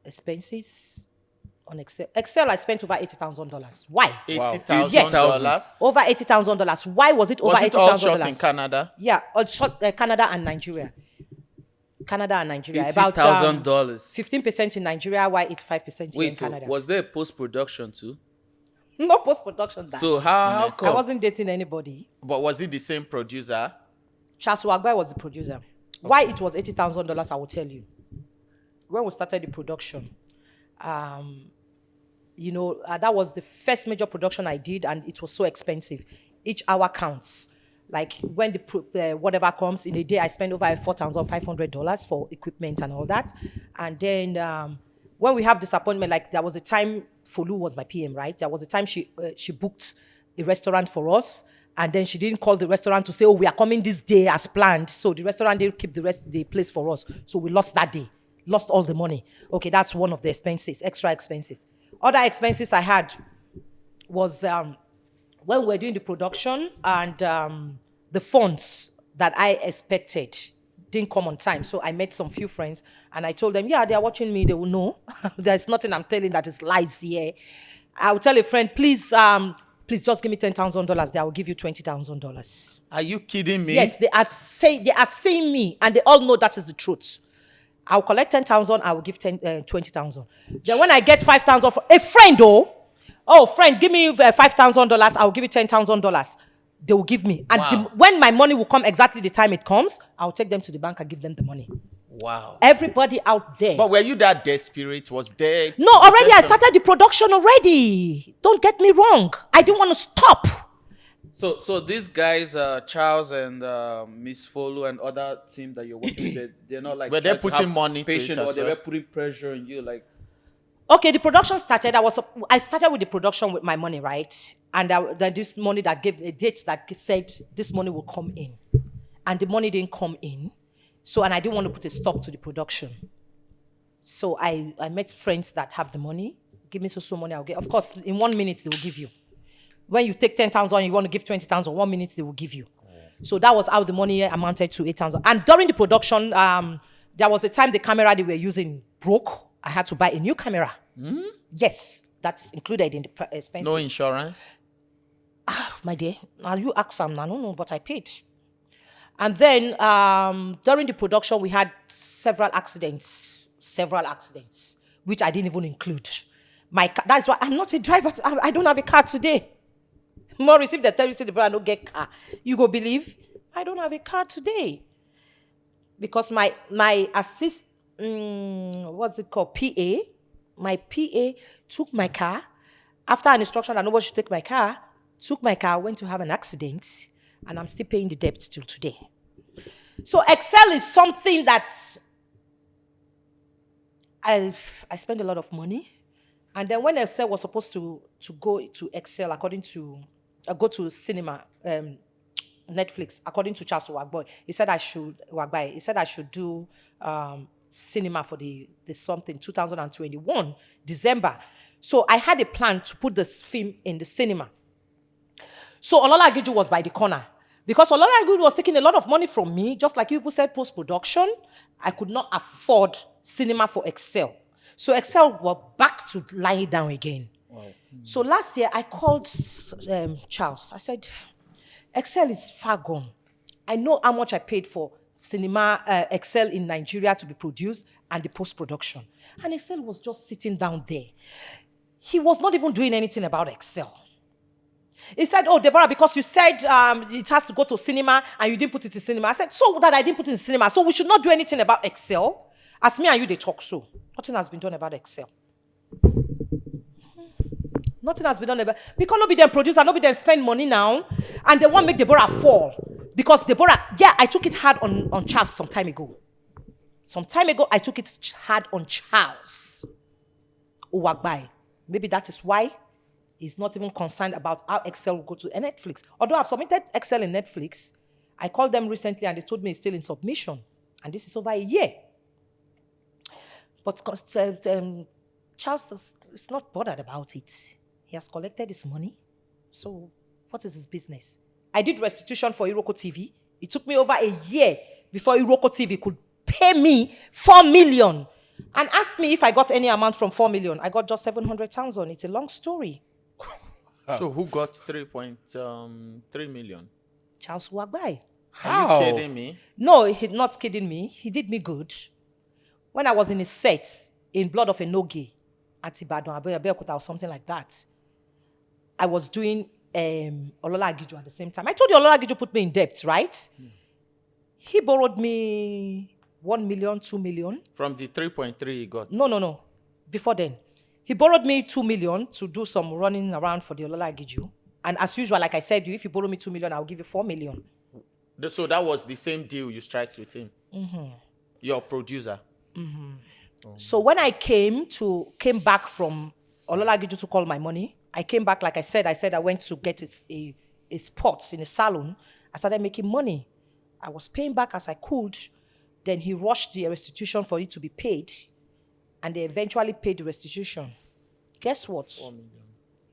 expenses on Excel. Excel, I spent over $80,000. Why? $80,000? Yes. Over $80,000. Why was it over $80,000? Was it all shot in Canada? Yeah, shot Canada and Nigeria. Canada and Nigeria. About $80,000. 15% in Nigeria, while 85% here in Wait, so Canada. was there post-production too? No post-production. So how I come? wasn't dating anybody. But was it the same producer? Charles Wagbai was the producer. Why it was $80,000, I will tell you. When we started the production, that was the first major production I did, and it was so expensive. Each hour counts. Like when the whatever comes in a day, I spend over $4,500 for equipment and all that. And then when we have disappointment, like there was a time Folu was my PM, right? There was a time she booked a restaurant for us, and then she didn't call the restaurant to say, oh, we are coming this day as planned. So the restaurant didn't keep the place for us. So we lost that day, lost all the money. Okay, that's one of the expenses, extra expenses. Other expenses I had was when we were doing the production, and the funds that I expected didn't come on time. So I met some few friends and I told them, yeah, they are watching me. They will know. There's nothing I'm telling that is lies here. I will tell a friend, please just give me $10,000. I will give you $20,000. Are you kidding me? Yes, they are saying me, and they all know that is the truth. I'll collect 10,000. I will give 20,000. Then when I get 5,000 for a friend, friend, give me $5,000. I will give you $10,000. They will give me. And Wow. when my money will come exactly the time it comes, I'll take them to the bank and give them the money. Wow. Everybody out there. But were you that desperate? Was there... No, already I started the production already. Don't get me wrong. I didn't want to stop. So these guys, Charles and Miss Folu and other team that you're working with, they're not like Were they trying to putting have money to it patient, as or they well? were putting pressure on you, like. Okay, the production started. I started with the production with my money, right? And this money that gave a date that said this money will come in, and the money didn't come in. So, and I didn't want to put a stop to the production. So I met friends that have the money. Give me so money, I'll get. Of course, in 1 minute they will give you. When you take 10,000, you want to give 20,000. 1 minute they will give you. So that was how the money amounted to 8,000. And during the production, there was a time the camera they were using broke. I had to buy a new camera. Yes, that's included in the expenses. No insurance? My dear, now you ask some, I don't know, but I paid. And then during the production, we had several accidents, which I didn't even include. That's why I'm not a driver. I don't have a car today. Maurice, if they tell you, say the brother don't get car, you go believe I don't have a car today. Because my assist, what's it called, PA, my PA took my car. After an instruction that nobody should take my car, went to have an accident, and I'm still paying the debt till today. So Excel is something that's, I spend a lot of money. And then when Excel was supposed to go to Excel, according to, go to cinema, Netflix, according to Charles Wagboy, he said I should do cinema for the something 2021 December. So I had a plan to put this film in the cinema. So Olola Agiju was by the corner. Because Olola Agiju was taking a lot of money from me, just like you people said, post-production, I could not afford cinema for Excel. So Excel were back to lying down again. Wow. So last year, I called Charles. I said, Excel is far gone. I know how much I paid for cinema Excel in Nigeria to be produced and the post-production. And Excel was just sitting down there. He was not even doing anything about Excel. He said, oh, Deborah, because you said it has to go to cinema and you didn't put it in cinema. I said, so that I didn't put it in cinema, so we should not do anything about Excel. As me and you, they talk so. Nothing has been done about Excel. Nothing has been done about, because nobody then produce and nobody then spend money now, and they want to make Deborah fall. Because Deborah, yeah, I took it hard on Charles some time ago. I took it hard on Charles Uwagbai. Maybe that is why he's not even concerned about how Excel will go to Netflix. Although I've submitted Excel in Netflix, I called them recently and they told me it's still in submission. And this is over a year. But Charles is not bothered about it. He has collected his money. So what is his business? I did restitution for Iroko TV. It took me over a year before Iroko TV could pay me 4 million. And ask me if I got any amount from 4 million. I got just 700,000. It's a long story. So who got 3.3 million? Charles Wagbai. Are you kidding me? No, he's not kidding me. He did me good. When I was in his set in Blood of a Noge at Ibadan, Abeokuta or something like that, I was doing Olola Agiju at the same time. I told you Olola Agiju put me in debt, right? He borrowed me 1 million, 2 million. From the 3.3 he got? No. Before then. He borrowed me 2 million to do some running around for the Olola Agiju. And as usual, like I said, if you borrow me 2 million, I'll give you 4 million. So that was the same deal you struck with him? Mm-hmm. Your producer? Mm-hmm. Oh. So when I came back from Olola Agiju to call my money, I came back, like I said I went to get a spot in a salon. I started making money. I was paying back as I could. Then he rushed the restitution for it to be paid. And they eventually paid the restitution. Guess what? 4 million.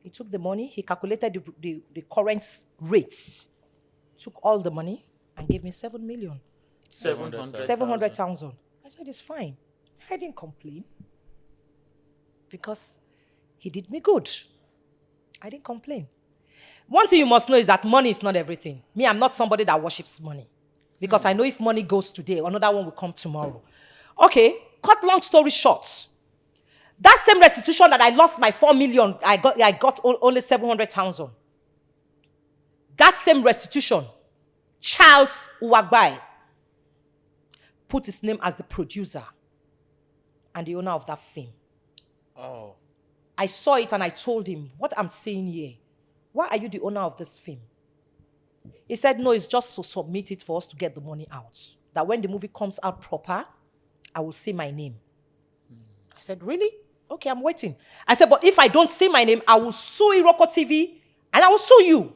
He took the money. He calculated the current rates. Took all the money and gave me 7 million. 700,000. I said, it's fine. I didn't complain. Because he did me good. I didn't complain. One thing you must know is that money is not everything. Me, I'm not somebody that worships money. Because I know if money goes today, another one will come tomorrow. Okay, cut long story short. That same restitution that I lost my 4 million, I got only 700,000. That same restitution, Charles Uwagbai put his name as the producer and the owner of that film. Oh. I saw it and I told him, what I'm saying here, why are you the owner of this film? He said, no, it's just to submit it for us to get the money out. That when the movie comes out proper, I will see my name. I said, really? Okay, I'm waiting. I said, but if I don't see my name, I will sue Iroko TV and I will sue you.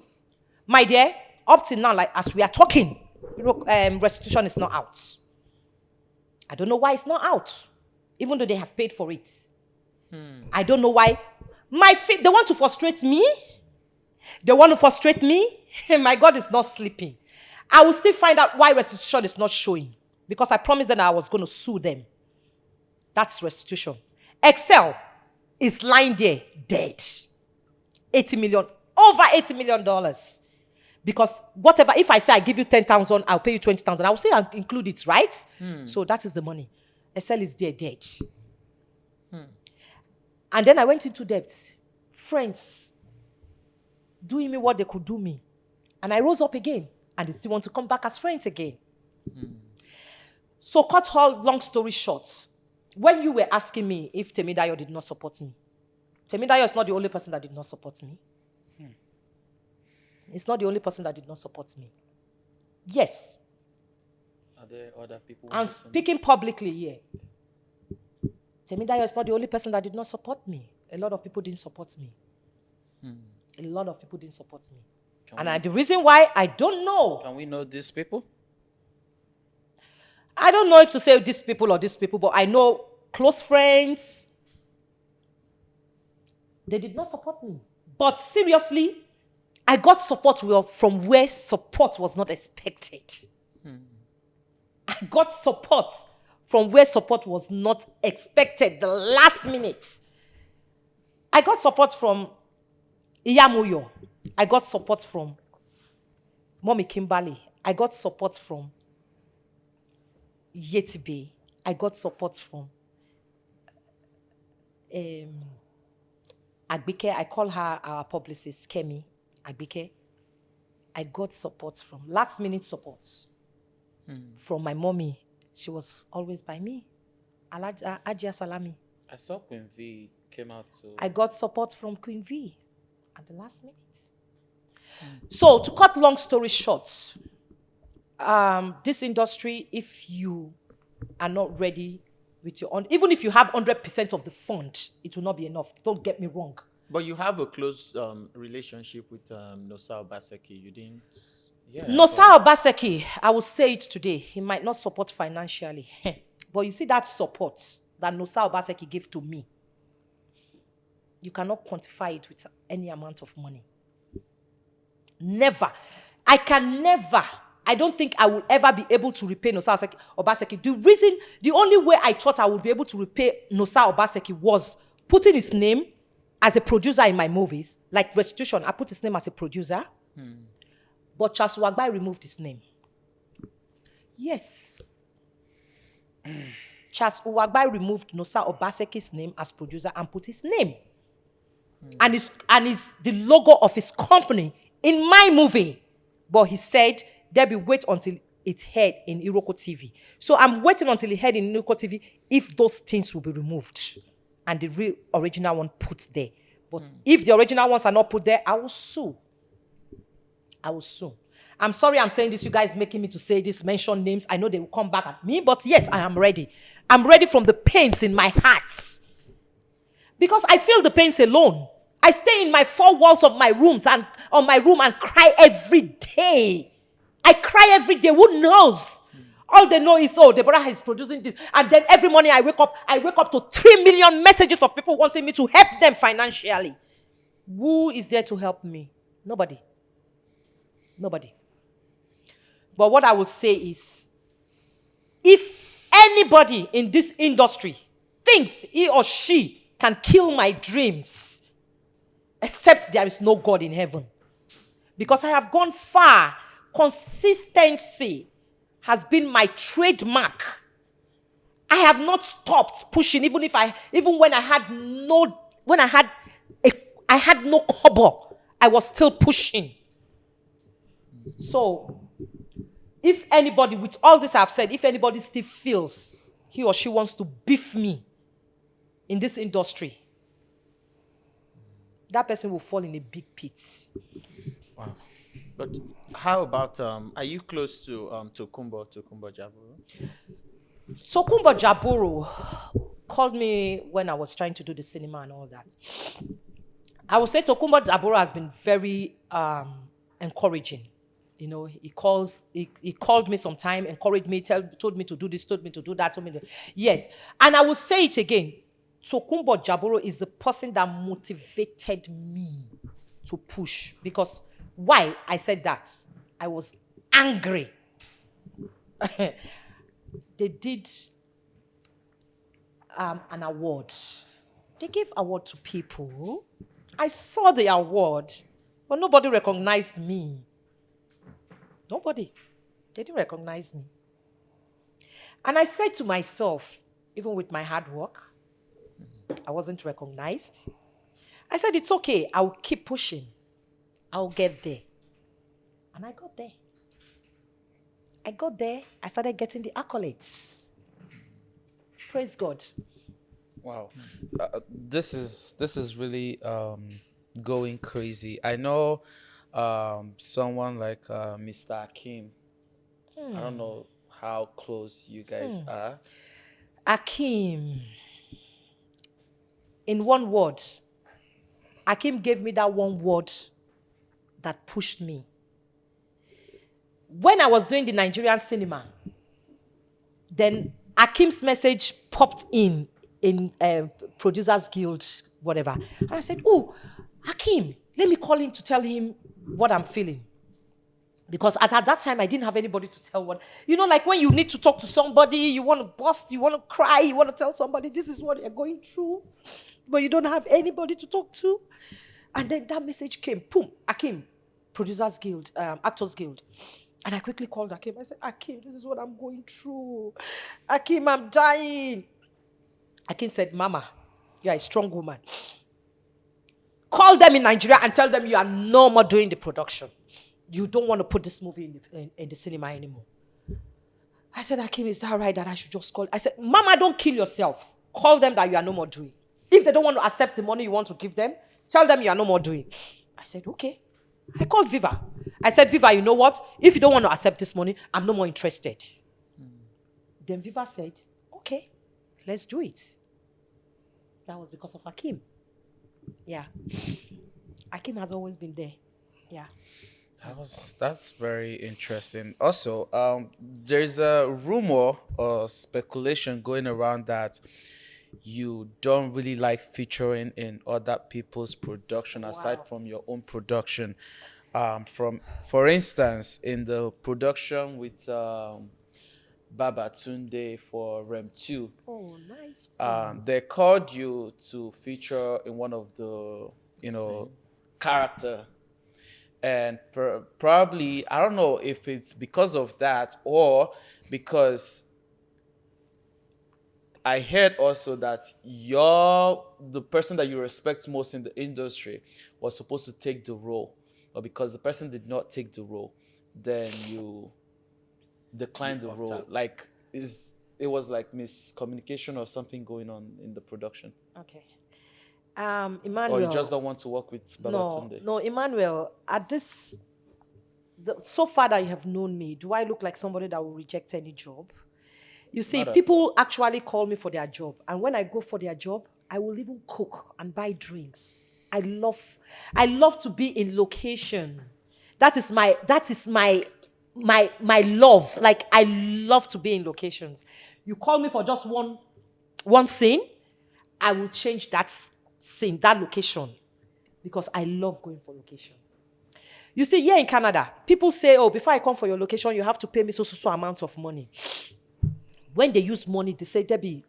My dear, up till now, like as we are talking, restitution is not out. I don't know why it's not out, even though they have paid for it. I don't know why. They want to frustrate me. My God is not sleeping. I will still find out why restitution is not showing. Because I promised them that I was going to sue them. That's restitution. Excel is lying there dead. 80 million. Over $80 million. Because whatever, if I say I give you 10,000, I'll pay you 20,000. I will still include it, right? So that is the money. SL is there, dead. And then I went into debt. Friends doing me what they could do me. And I rose up again. And they still want to come back as friends again. So cut all long story short. When you were asking me if Temidayo did not support me, Temidayo is not the only person that did not support me. It's not the only person that did not support me. Yes. Are there other people? I'm speaking publicly here. Temidayo is not the only person that did not support me. A lot of people didn't support me. A lot of people didn't support me. The reason why, I don't know. Can we know these people? I don't know if to say these people or these people, but I know close friends. They did not support me. But seriously, I got support from where support was not expected. I got support from where support was not expected, the last minute. I got support from Iyamuyo. I got support from Mommy Kimberly. I got support from Yetibe. I got support from Agbike. I call her our publicist, Kemi Agbike. I got support from last minute support from my mommy. She was always by me. Ajia Salami. I saw Queen V came out to... I got support from Queen V at the last minute. So to cut long story short, this industry, if you are not ready with your own, even if you have 100% of the fund, it will not be enough. Don't get me wrong. But you have a close relationship with Nosa Obaseki. You didn't... Yeah, Nosa Obaseki, I will say it today, he might not support financially. But you see that support that Nosa Obaseki gave to me, you cannot quantify it with any amount of money. Never. I don't think I will ever be able to repay Nosa Obaseki. The only way I thought I would be able to repay Nosa Obaseki was putting his name as a producer in my movies. Like Restitution, I put his name as a producer. But Charles Wagbai removed his name. Yes. Charles Wagbai removed Nosa Obaseki's name as producer and put his name. And it's the logo of his company in my movie. But he said, Debbie, wait until it aired in Iroko TV. So I'm waiting until it aired in Iroko TV if those things will be removed and the real original one put there. But if the original ones are not put there, I will sue. I'm sorry I'm saying this. You guys making me to say this, mention names. I know they will come back at me, but yes, I am ready. I'm ready from the pains in my heart. Because I feel the pains alone. I stay in my four walls of my rooms and on my room and cry every day. I cry every day. Who knows? All they know is, Deborah is producing this. And then every morning I wake up to 3 million messages of people wanting me to help them financially. Who is there to help me? Nobody. But what I will say is, if anybody in this industry thinks he or she can kill my dreams, except there is no God in heaven. Because I have gone far. Consistency has been my trademark. I have not stopped pushing, even when I had no kobo, I was still pushing. So, if anybody, with all this I've said, if anybody still feels he or she wants to beef me in this industry, that person will fall in a big pit. Wow. But how about, are you close to Tokumbo Jaburo? Tokumbo Jaburo called me when I was trying to do the cinema and all that. I would say Tokumbo Jaburo has been very encouraging. You know, he called me sometime, encouraged me, told me to do this, told me to do that, yes. And I will say it again. Tokumbo Jaburo is the person that motivated me to push. Because why I said that? I was angry. They did an award. They gave award to people. I saw the award, but nobody recognized me. Nobody. They didn't recognize me. And I said to myself, even with my hard work, I wasn't recognized. I said, it's okay. I'll keep pushing. I'll get there. And I got there. I started getting the accolades. Praise God. Wow, this is really going crazy. I know someone like Mr. Akim. I don't know how close you guys are. Akim. In one word, Akim gave me that one word that pushed me. When I was doing the Nigerian cinema, then Akim's message popped in Producers Guild, whatever. And I said, oh, Akim, let me call him to tell him what I'm feeling. Because at that time, I didn't have anybody to tell what. You know, like when you need to talk to somebody, you want to bust, you want to cry, you want to tell somebody, this is what you're going through. But you don't have anybody to talk to. And then that message came, boom, Akim, Producers Guild, Actors Guild. And I quickly called Akim. I said, Akim, this is what I'm going through. Akim, I'm dying. Akim said, Mama, you're a strong woman. Call them in Nigeria and tell them you are no more doing the production. You don't want to put this movie in the cinema anymore. I said, Akim, is that right that I should just call? I said, Mama, don't kill yourself. Call them that you are no more doing. If they don't want to accept the money you want to give them, tell them you are no more doing. I said, okay. I called Viva. I said, Viva, you know what? If you don't want to accept this money, I'm no more interested. Then Viva said, okay, let's do it. That was because of Akim. Yeah. Akim has always been there. Yeah. That's very interesting. Also, there's a rumor or speculation going around that you don't really like featuring in other people's production aside from your own production. For instance, in the production with Baba Tunde for Rem 2. Oh, nice. They called you to feature in one of the, character. And probably, I don't know if it's because of that or because I heard also that the person that you respect most in the industry was supposed to take the role. But because the person did not take the role, then you declined the role. Like, it was like miscommunication or something going on in the production. Okay. Emmanuel. Or you just don't want to work with Babatunde? No, Emmanuel, so far that you have known me, do I look like somebody that will reject any job? You see, people actually call me for their job. And when I go for their job, I will even cook and buy drinks. I love to be in location. That is my love. Like, I love to be in locations. You call me for just one scene, I will change that scene, that location, because I love going for location. You see, here in Canada, people say, oh, before I come for your location, you have to pay me so amount of money. When they use money, they say, Debbie,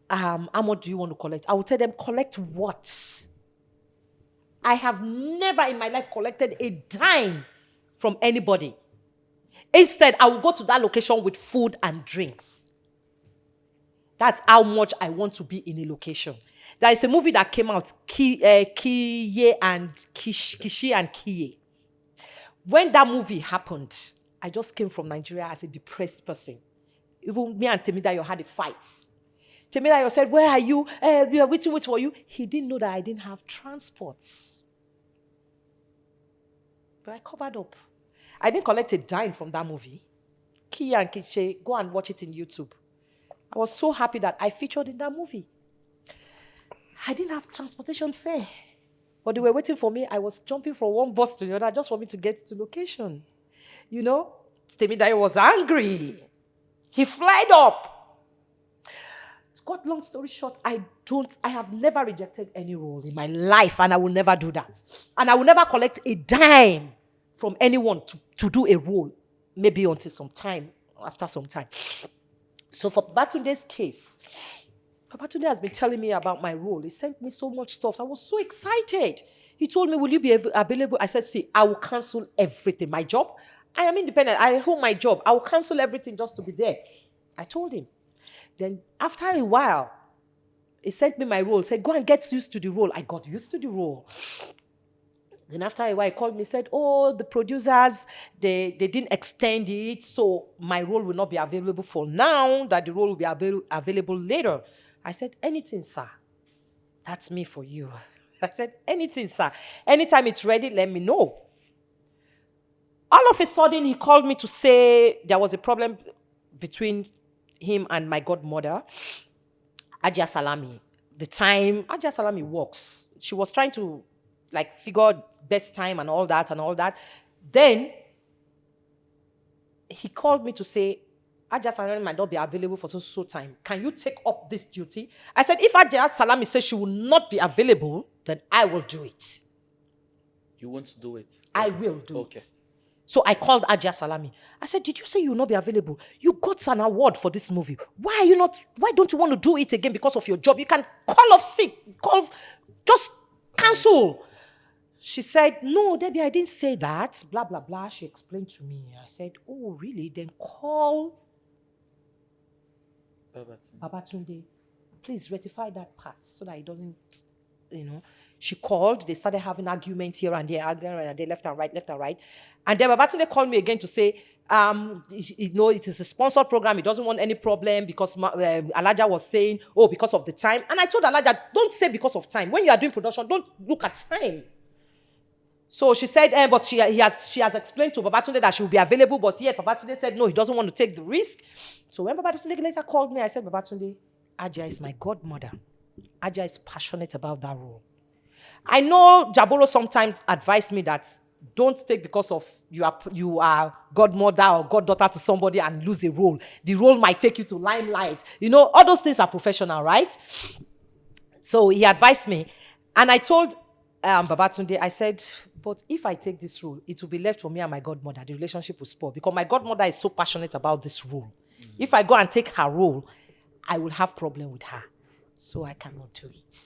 how much do you want to collect? I will tell them, collect what? I have never in my life collected a dime from anybody. Instead, I will go to that location with food and drinks. That's how much I want to be in a location. There is a movie that came out, Kiye and Kishi and Kiye. When that movie happened, I just came from Nigeria as a depressed person. Even me and Temidayo had a fight. Temidayo said, where are you? We are waiting for you. He didn't know that I didn't have transports. But I covered up. I didn't collect a dime from that movie. Kiye and Kishi, go and watch it in YouTube. I was so happy that I featured in that movie. I didn't have transportation fare. But they were waiting for me. I was jumping from one bus to the other just for me to get to location. You know, Temidayo was angry. He flared up. To cut long story short, I have never rejected any role in my life, and I will never do that. And I will never collect a dime from anyone to do a role, maybe until some time, after some time. So for Babatunde's case, Babatunde has been telling me about my role. He sent me so much stuff. I was so excited. He told me, will you be available? I said, see, I will cancel everything. My job, I am independent. I hold my job. I will cancel everything just to be there. I told him. Then after a while, he sent me my role. Said, go and get used to the role. I got used to the role. Then after a while, he called me, said, oh, the producers, they didn't extend it, so my role will not be available for now, that the role will be available later. I said, anything, sir. That's me for you. I said, anything, sir. Anytime it's ready, let me know. All of a sudden, he called me to say there was a problem between him and my godmother, Ajia Salami. The time Ajia Salami works, she was trying to figure best time and all that. Then he called me to say, Ajia Salami might not be available for so time. Can you take up this duty? I said, if Ajia Salami says she will not be available, then I will do it. You won't do it? I will do it. So I called Ajia Salami. I said, did you say you will not be available? You got an award for this movie. Why don't you want to do it again because of your job? You can call off sick. Just cancel. She said, no, Debbie, I didn't say that. Blah, blah, blah. She explained to me. I said, oh, really? Then call Babatunde. Please rectify that part so that it doesn't, She called. They started having arguments here and there, left and right. And then Babatunde called me again to say, it is a sponsored program. He doesn't want any problem because Alaja was saying, because of the time. And I told Alaja, don't say because of time. When you are doing production, don't look at time. So she said, but she has explained to Babatunde that she will be available, but yet Babatunde said, no, he doesn't want to take the risk. So when Babatunde later called me, I said, Babatunde, Ajia is my godmother. Ajia is passionate about that role. I know Jabolo sometimes advised me that don't take because of you are godmother or goddaughter to somebody and lose a role. The role might take you to limelight. All those things are professional, right? So he advised me. And I told Babatunde, I said, but if I take this role, it will be left for me and my godmother. The relationship will spoil because my godmother is so passionate about this role. If I go and take her role, I will have problem with her. So I cannot do it.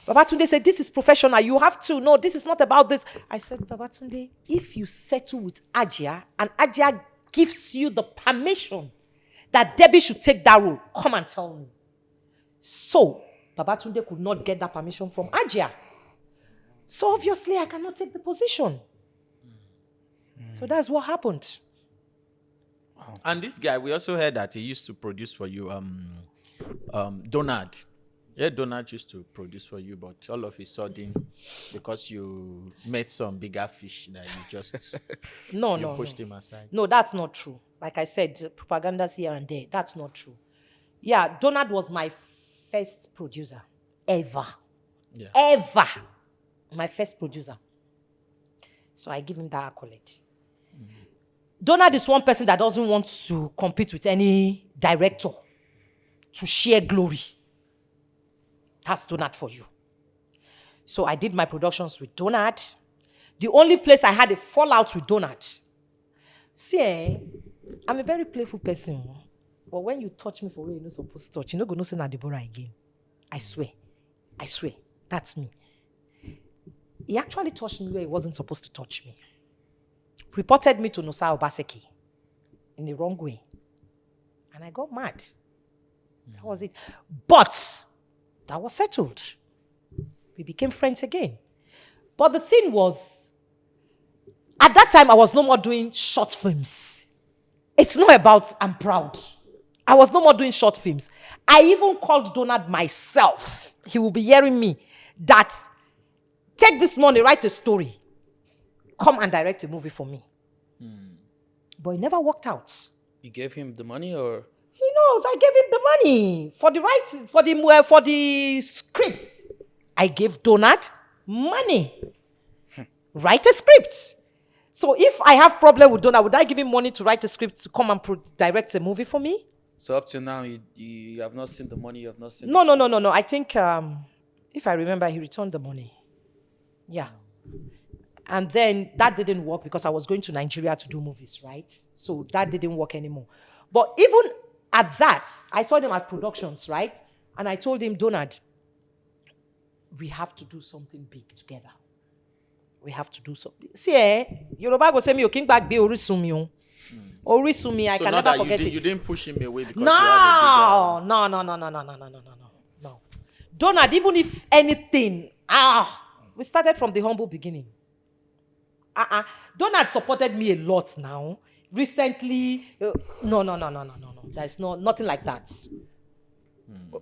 Babatunde said, this is professional. You have to know this is not about this. I said, Babatunde, if you settle with Ajia and Ajia gives you the permission that Debbie should take that role, come and tell me. So Babatunde could not get that permission from Ajia. So obviously I cannot take the position. So that's what happened. And this guy, we also heard that he used to produce for you, Donald. Yeah, Donald used to produce for you, but all of a sudden, because you met some bigger fish, that you just pushed him aside. No, that's not true. Like I said, propaganda's here and there. That's not true. Yeah, Donald was my first producer ever. Yeah. Ever. My first producer. So I give him that accolade. Mm-hmm. Donald is one person that doesn't want to compete with any director to share glory. That's Donald for you. So I did my productions with Donald. The only place I had a fallout with Donald. See, I'm a very playful person. But when you touch me for where you're not supposed to touch, you're not going to say Deborah again. I swear. That's me. He actually touched me where he wasn't supposed to touch me. Reported me to Nosa Obaseki in the wrong way. And I got mad. That was it. But that was settled. We became friends again. But the thing was, at that time, I was no more doing short films. It's not about I'm proud. I was no more doing short films. I even called Donald myself. He will be hearing me that take this money, write a story. Come and direct a movie for me. But it never worked out. You gave him the money or? He knows I gave him the money for the script. I gave Donald money. Write a script. So if I have problem with Donald, would I give him money to write a script to come and direct a movie for me? So up to now, you have not seen the money. You have not seen. No. I think if I remember, he returned the money. Yeah. And then that didn't work because I was going to Nigeria to do movies, right? So that didn't work anymore. But even at that, I saw him at productions, right? And I told him, Donald, we have to do something big together. we have to do something. See, Yoruba go say me, you king back be Orisumi. Orisumi, I So can not never that forget it. you didn't push him away because you had a No. Donald, even if anything, we started from the humble beginning. Donald supported me a lot now. Recently, no. There's nothing like that.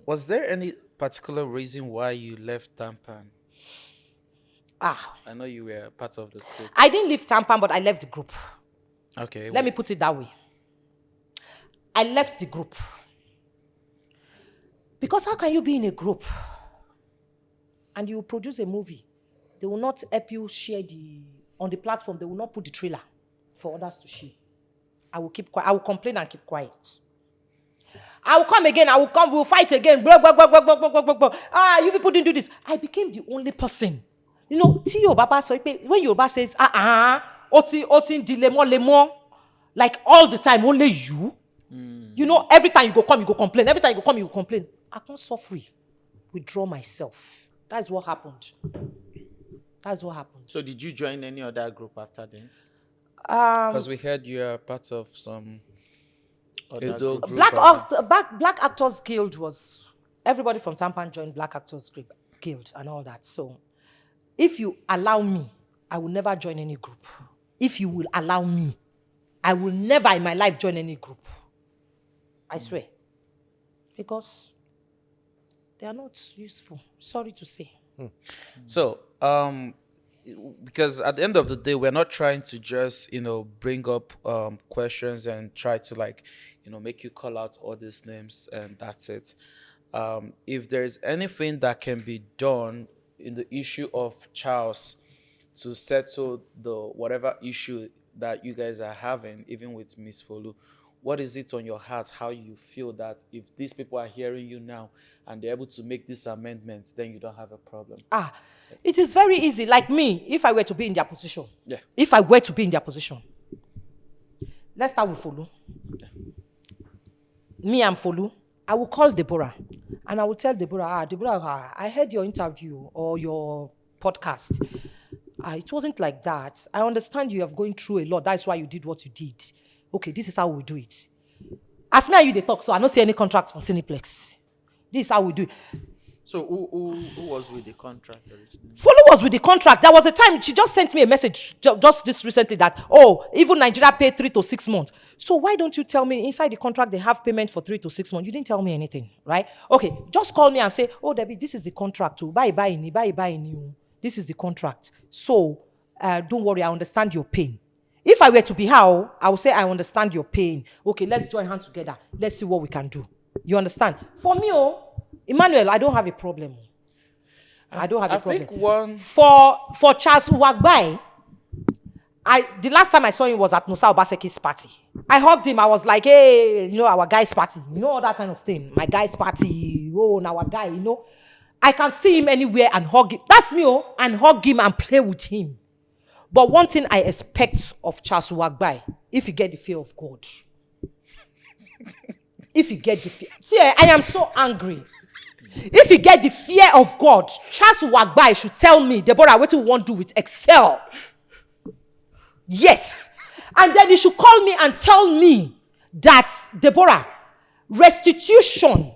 Was there any particular reason why you left Tampan? I know you were part of the group. I didn't leave Tampan, but I left the group. Okay. Let me put it that way. I left the group. Because how can you be in a group and you produce a movie? They will not help you share on the platform, they will not put the trailer for others to share. I will keep quiet. I will complain and keep quiet. I will come again. We'll fight again. Blah, blah, blah, blah, blah, blah, blah, blah. You people didn't do this. I became the only person. You know, when Yoruba says, otin di lemon, like all the time, only you. You know, every time you go come, you go complain. Every time you go come, you go complain. I can't suffer. Withdraw myself. That's what happened. So did you join any other group after then? Because we heard you are part of some Edo group. Black Actors Guild was everybody from Tampan joined Black Actors Guild and all that. So, if you allow me, I will never join any group. If you will allow me, I will never in my life join any group. I swear, because they are not useful. Sorry to say. So, because at the end of the day, we're not trying to just, bring up questions and try to make you call out all these names and that's it. If there's anything that can be done in the issue of Charles to settle the whatever issue that you guys are having, even with Miss Folu, what is it on your heart? How you feel that if these people are hearing you now and they're able to make these amendments, then you don't have a problem? It is very easy. Like me, if I were to be in their position. Yeah. If I were to be in their position. Let's start with Folu. Yeah. Me, I'm Folu. I will call Deborah. And I will tell Deborah, Deborah, I heard your interview or your podcast. It wasn't like that. I understand you have going through a lot. That's why you did what you did. Okay, this is how we do it. As me and you, they talk, so I don't see any contract from Cineplex. This is how we do it. So who was with the contract originally? Follow was with the contract. There was a time she just sent me a message just this recently that, even Nigeria paid 3 to 6 months. So why don't you tell me inside the contract they have payment for 3 to 6 months? You didn't tell me anything, right? Okay, just call me and say, Debbie, this is the contract too. Buy new. This is the contract. So don't worry, I understand your pain. If I were to be how, I would say I understand your pain. Okay, let's join hands together. Let's see what we can do. You understand? For me, Emmanuel, I don't have a problem. I don't have a problem. I think one for Charles Uwagbai, the last time I saw him was at Musa Obaseki's party. I hugged him. I was like, hey, our guy's party. All that kind of thing. My guy's party. Our guy, I can see him anywhere and hug him. That's me, and hug him and play with him. But one thing I expect of Charles Uwagbai, if you get the fear of God. If you get the fear. See, I am so angry. If you get the fear of God, Charles Uwagbai should tell me, Deborah, what do you want to do with Excel? Yes. And then he should call me and tell me that, Deborah, restitution.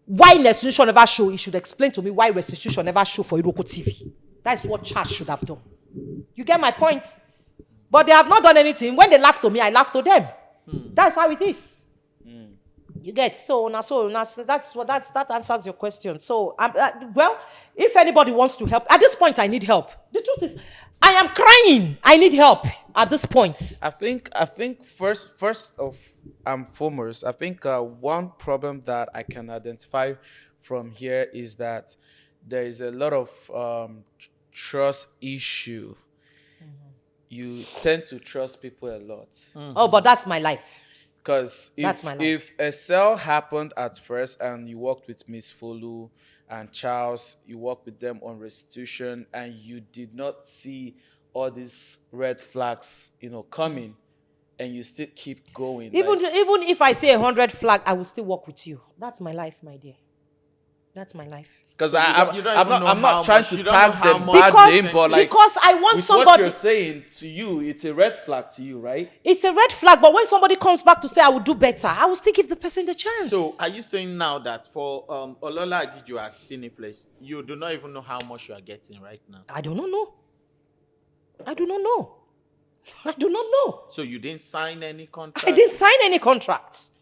Why restitution never show? He should explain to me why restitution never show for Iroko TV. That's what Charles should have done. You get my point? But they have not done anything. When they laugh to me, I laugh to them. That's how it is. You get that answers your question. So if anybody wants to help, at this point I need help. The truth is, I am crying. I need help at this point. I think first of foremost, I think one problem that I can identify from here is that there is a lot of trust issue. You tend to trust people a lot. Oh, but that's my life. Because if a sale happened at first and you worked with Miss Folu and Charles, you worked with them on restitution and you did not see all these red flags, coming, and you still keep going. Even if I say 100 flag, I will still work with you. That's my life, my dear. That's my life. Because So you don't even know I'm how not trying much- to you don't know tag how them much badly, they but like because I want with what somebody. you're saying to you, it's a red flag to you, right? It's a red flag, but when somebody comes back to say I will do better, I will still give the person the chance. So are you saying now that for Olola Agijo at Cineplex, you do not even know how much you are getting right now? I do not know. I do not know. I do not know. So you didn't sign any contract? I didn't sign any contracts.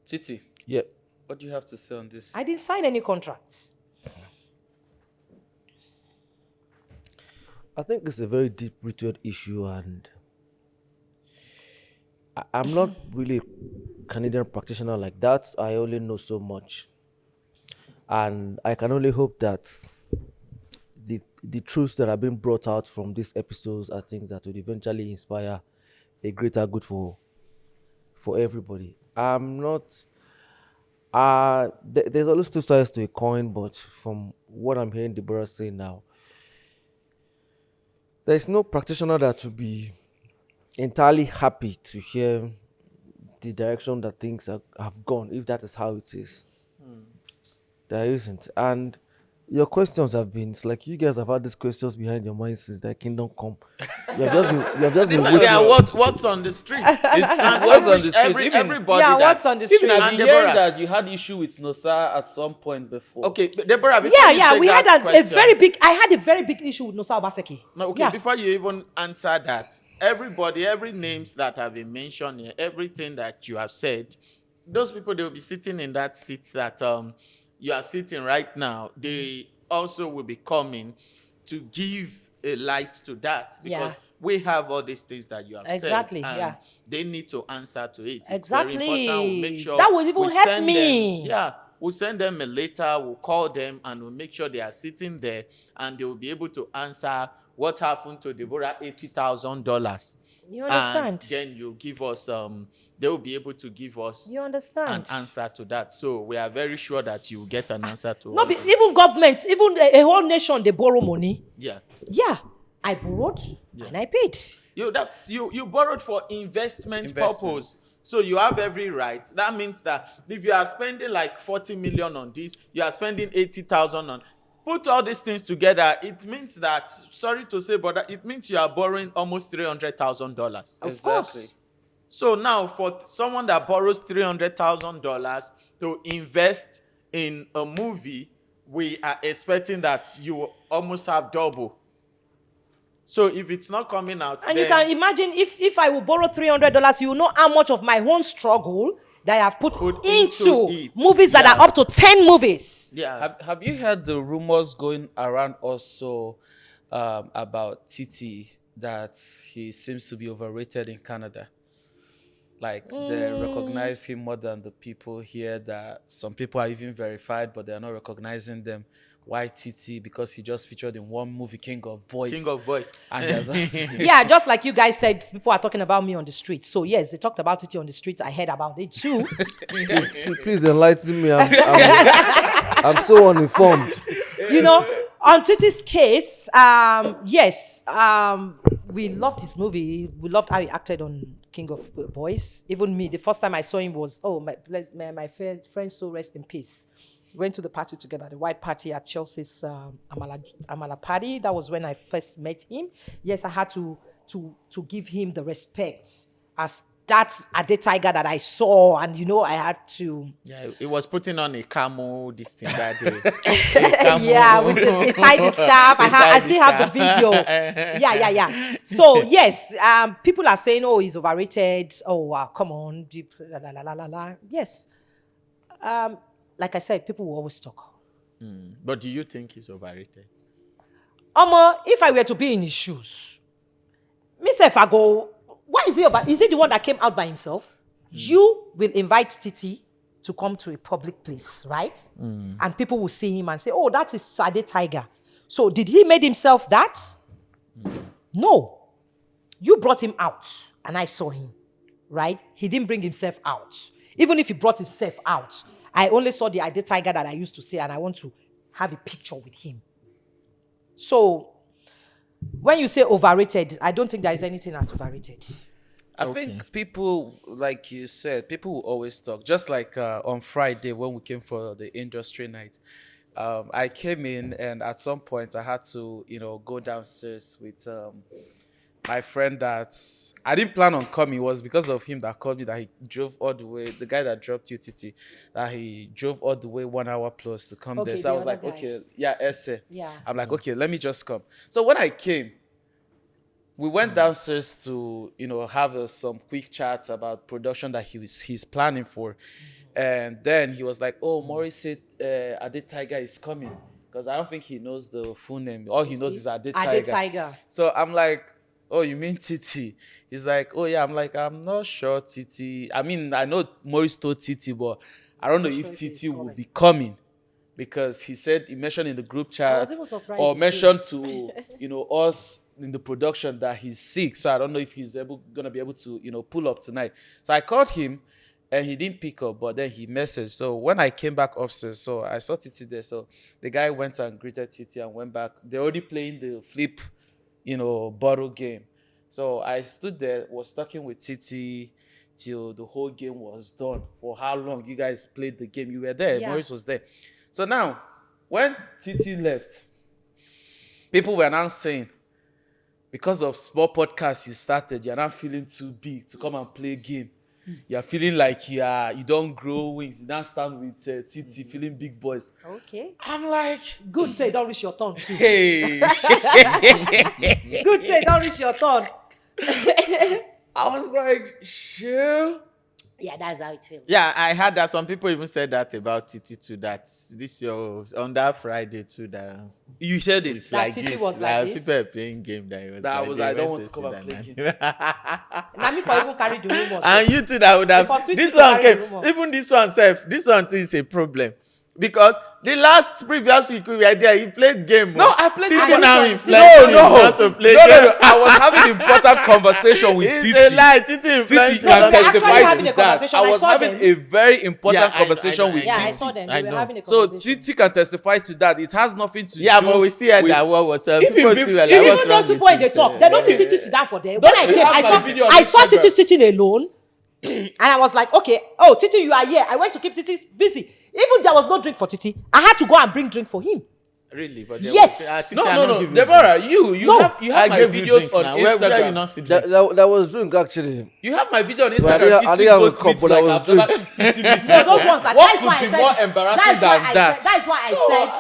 Titi, Yeah. what do you have to say on this? I didn't sign any contracts. I think it's a very deep-rooted issue, and I'm not really a Canadian practitioner like that. I only know so much, and I can only hope that the truths that are being brought out from these episodes are things that would eventually inspire a greater good for everybody. I'm not. There's always two sides to a coin, but from what I'm hearing Deborah say now, there's no practitioner that would be entirely happy to hear the direction that things have gone, if that is how it is. There isn't. And your questions have been, it's like you guys have had these questions behind your mind since the kingdom come. You have just been waiting. Yeah, what's on the street? It's what's on the street. Even- Everybody Yeah, that- what's on the street? Even I've And been hearing Deborah. that you had issue with Nosa at some point before. Okay, but Deborah, before Yeah, you yeah, take we that had a question- very big. I had a very big issue with Nosa Obaseki. No, okay, Yeah. before you even answer that, everybody, every names that have been mentioned here, everything that you have said, those people, they will be sitting in that seat that you are sitting right now. They also will be coming to give a light to that, because Yeah. we have all these things that you have Exactly, said, and yeah. they need to answer to it. It's Exactly. very important. We'll make sure That will even we help send me. them, yeah, we'll send them a letter, we'll call them, and we'll make sure they are sitting there, and they will be able to answer what happened to Deborah $80,000. You understand? And then you give us they will be able to give us You an understand? answer to that. So we are very sure that you will get an answer to No, all be, this. even governments, even a whole nation, they borrow money. Yeah. Yeah, I borrowed and I paid. You borrowed for investment Investment. purpose. So you have every right. That means that if you are spending like 40 million on this, you are spending 80,000 on. Put all these things together, it means that, sorry to say, but it means you are borrowing almost $300,000. Of Exactly. course. So now, for someone that borrows $300,000 to invest in a movie, we are expecting that you will almost have double. So if it's not coming out, And then you can imagine if I will borrow $300, you know how much of my own struggle that I have put into it. movies that Yeah. are up to 10 movies. yeah, Have you heard the rumors going around also about Titi, that he seems to be overrated in Canada? Like they recognize him more than the people here. That some people are even verified, but they are not recognizing them. Why Titi? Because he just featured in one movie, King of Boys. King of Boys. And he has- Yeah, just like you guys said, people are talking about me on the street. So yes, they talked about it on the street. I heard about it too. Please enlighten me. I'm so uninformed. You know, on Titi's case, yes, we loved his movie. We loved how he acted on King of Boys. Even me, the first time I saw him was, my friend, so rest in peace. We went to the party together, the white party at Chelsea's Amala party. That was when I first met him. Yes, I had to give him the respect as that Ade Tiger that I saw, and I had to. Yeah, he was putting on a camel this thing that day. A camel. Yeah, with the tied the scarf. I still have the video. Yeah. So yes, people are saying, "Oh, he's overrated." Oh, come on, la la la la la. Yes. Like I said, people will always talk. But do you think he's overrated? If I were to be in his shoes, if I go, why is he over? Is he the one that came out by himself? You will invite Titi to come to a public place, right? And people will see him and say, "Oh, that is Sade Tiger." So did he made himself that? No. You brought him out, and I saw him, right? He didn't bring himself out. Even if he brought himself out, I only saw the Ade Tiger that I used to see, and I want to have a picture with him. So, when you say overrated, I don't think there is anything as overrated. I think people, like you said, people will always talk. Just like on Friday when we came for the industry night, I came in, and at some point I had to, go downstairs with my friend that I didn't plan on coming. It was because of him that called me that he drove all the way. The guy that dropped you, Titi, that he drove all the way 1 hour plus to come there. So I was like, okay, yeah, Esse. Yeah. I'm like, okay, let me just come. So when I came, we went downstairs to, have some quick chats about production that he's planning for. And then he was like, oh, Maurice said Ade Tiger is coming. Because I don't think he knows the full name. All he knows is Ade Tiger. Ade Tiger. So I'm like, oh, you mean Titi? He's like, oh, yeah. I'm like, I'm not sure Titi. I mean, I know Maurice told Titi, but I don't know if Titi will be coming. Because he mentioned in the group chat or mentioned to, us in the production that he's sick. So I don't know if he's going to be able to, pull up tonight. So I called him and he didn't pick up, but then he messaged. So when I came back upstairs, so I saw Titi there. So the guy went and greeted Titi and went back. They're already playing the flip, bottle game. So I stood there, was talking with Titi till the whole game was done. For how long you guys played the game? You were there. Yeah. Maurice was there. So now, when Titi left, people were now saying, because of small podcasts you started, you're not feeling too big to come and play a game. You're feeling like you don't grow wings. You don't stand with Titi, feeling big boys. Okay. I'm like... Good say, don't reach your turn too. Hey. Good say, don't reach your turn. I was like, sure. Yeah, that's how it feels. Yeah, I heard that some people even said that about Titi too, that this year, on that Friday too, that you said it. That like Titi this. Was like this. People are playing game that it was that like was I don't want to come and play game. Now me for even carry the rumors. And you too that would have, this one came, even this one self, this one too is a problem. Because the previous week we were there, he played game. No, I played Titi now No. To play game. I was having important conversation with Titi. It's a lie. Titi can testify to that. I was having a very important conversation with Titi. Yeah, I saw them. We were having a conversation. So Titi can testify to that. It has nothing to do. Yeah, but we still had that. What was up? People still were like, even those people when they talk, they don't see Titi sit down for them. When I came, I saw Titi sitting alone. And I was like, okay, oh, Titi, you are here. I went to keep Titi busy. Even there was no drink for Titi, I had to go and bring drink for him. Really? But yes. No. Deborah, you have my videos on Instagram. Where you not see drink? That was drink actually. You have my video on Instagram. I didn't have a cup, but I was drink. No, those ones. What could be more embarrassing than that?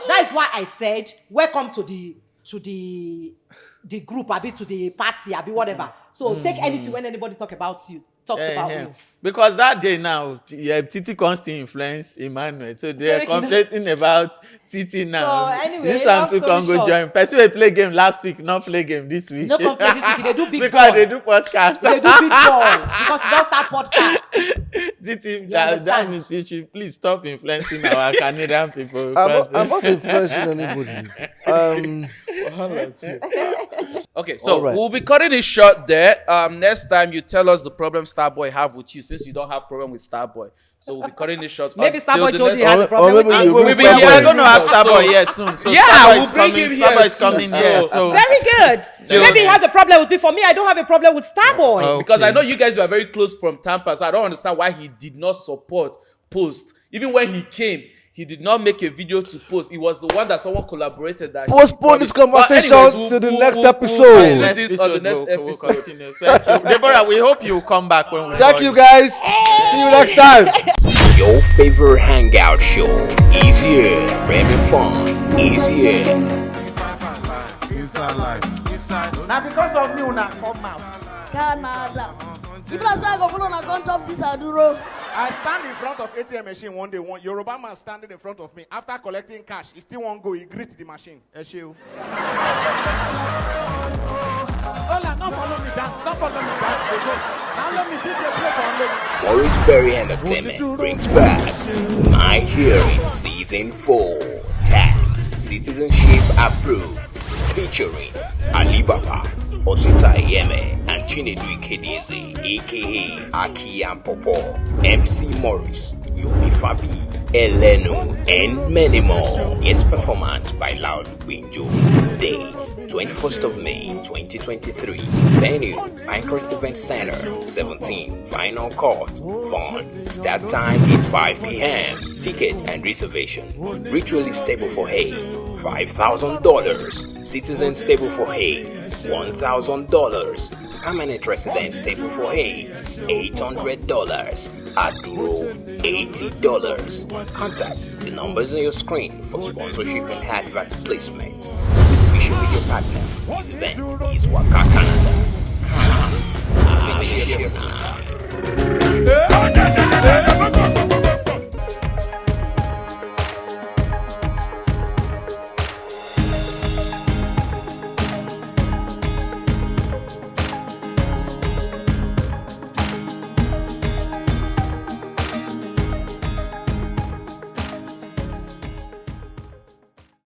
That's why I said, welcome to the group, to the party, whatever. So take anything when anybody talks about you. You. Because that day now, Titi constantly influence Emmanuel. So they are complaining about Titi now. So anyway, this one too can go join. Person will play game last week, not play game this week. No complain this week. They do big because ball. They do podcast. They do big ball because they don't start podcast. Titi, that means you should please stop influencing our Canadian people. I'm not influencing anybody. Okay, so we'll be cutting it short there. Next time you tell us the problem Starboy have with you, since you don't have problem with Starboy. So we'll be cutting it short. Maybe Starboy told you he has a problem with you. We're going to have Starboy here soon. So we'll bring him here. Starboy is coming here. So very good. Maybe he has a problem with me. For me, I don't have a problem with Starboy. Okay. Because I know you guys were very close from Tampa, so I don't understand why he did not support post. Even when he came, he did not make a video to post. It was the one that someone collaborated that. Postpone this conversation to the next episode. On the next episode. We'll continue. Thank you. Deborah, we hope you come back when we Thank you guys. See you next time. Your favorite hangout show. Easier. Having fun. Easier. Now because of me, una come out. Canada. People are trying to follow on account of this Aduro. I stand in front of ATM machine one day. One Yoruba man standing in front of me. After collecting cash, he still won't go. He greets the machine. Esheu. Ola, don't follow me down. Don't follow me down. They go. Now let me DJ play for me. Maurice Berry Entertainment brings back My Hearing Season 4. Tag Citizenship Approved. Featuring Alibaba, Osita Yeme, and Chinedu Ikedeze, aka Aki and Popo, MC Morris, Yomi Fabi, Elenu, and many more. Guest performance by Loud Winjo. Date 21st of May 2023. Venue Minecraft Event Center 17 Final Court. Fun. Start time is 5 p.m. Ticket and reservation. Ritualist table for 8 $5,000. Citizen table for 8 $1,000. Permanent residence table for 8 $800. Aduro $80. Contact the numbers on your screen for sponsorship and advert placement. The official media partner for this event is Waka Canada. Come, share now.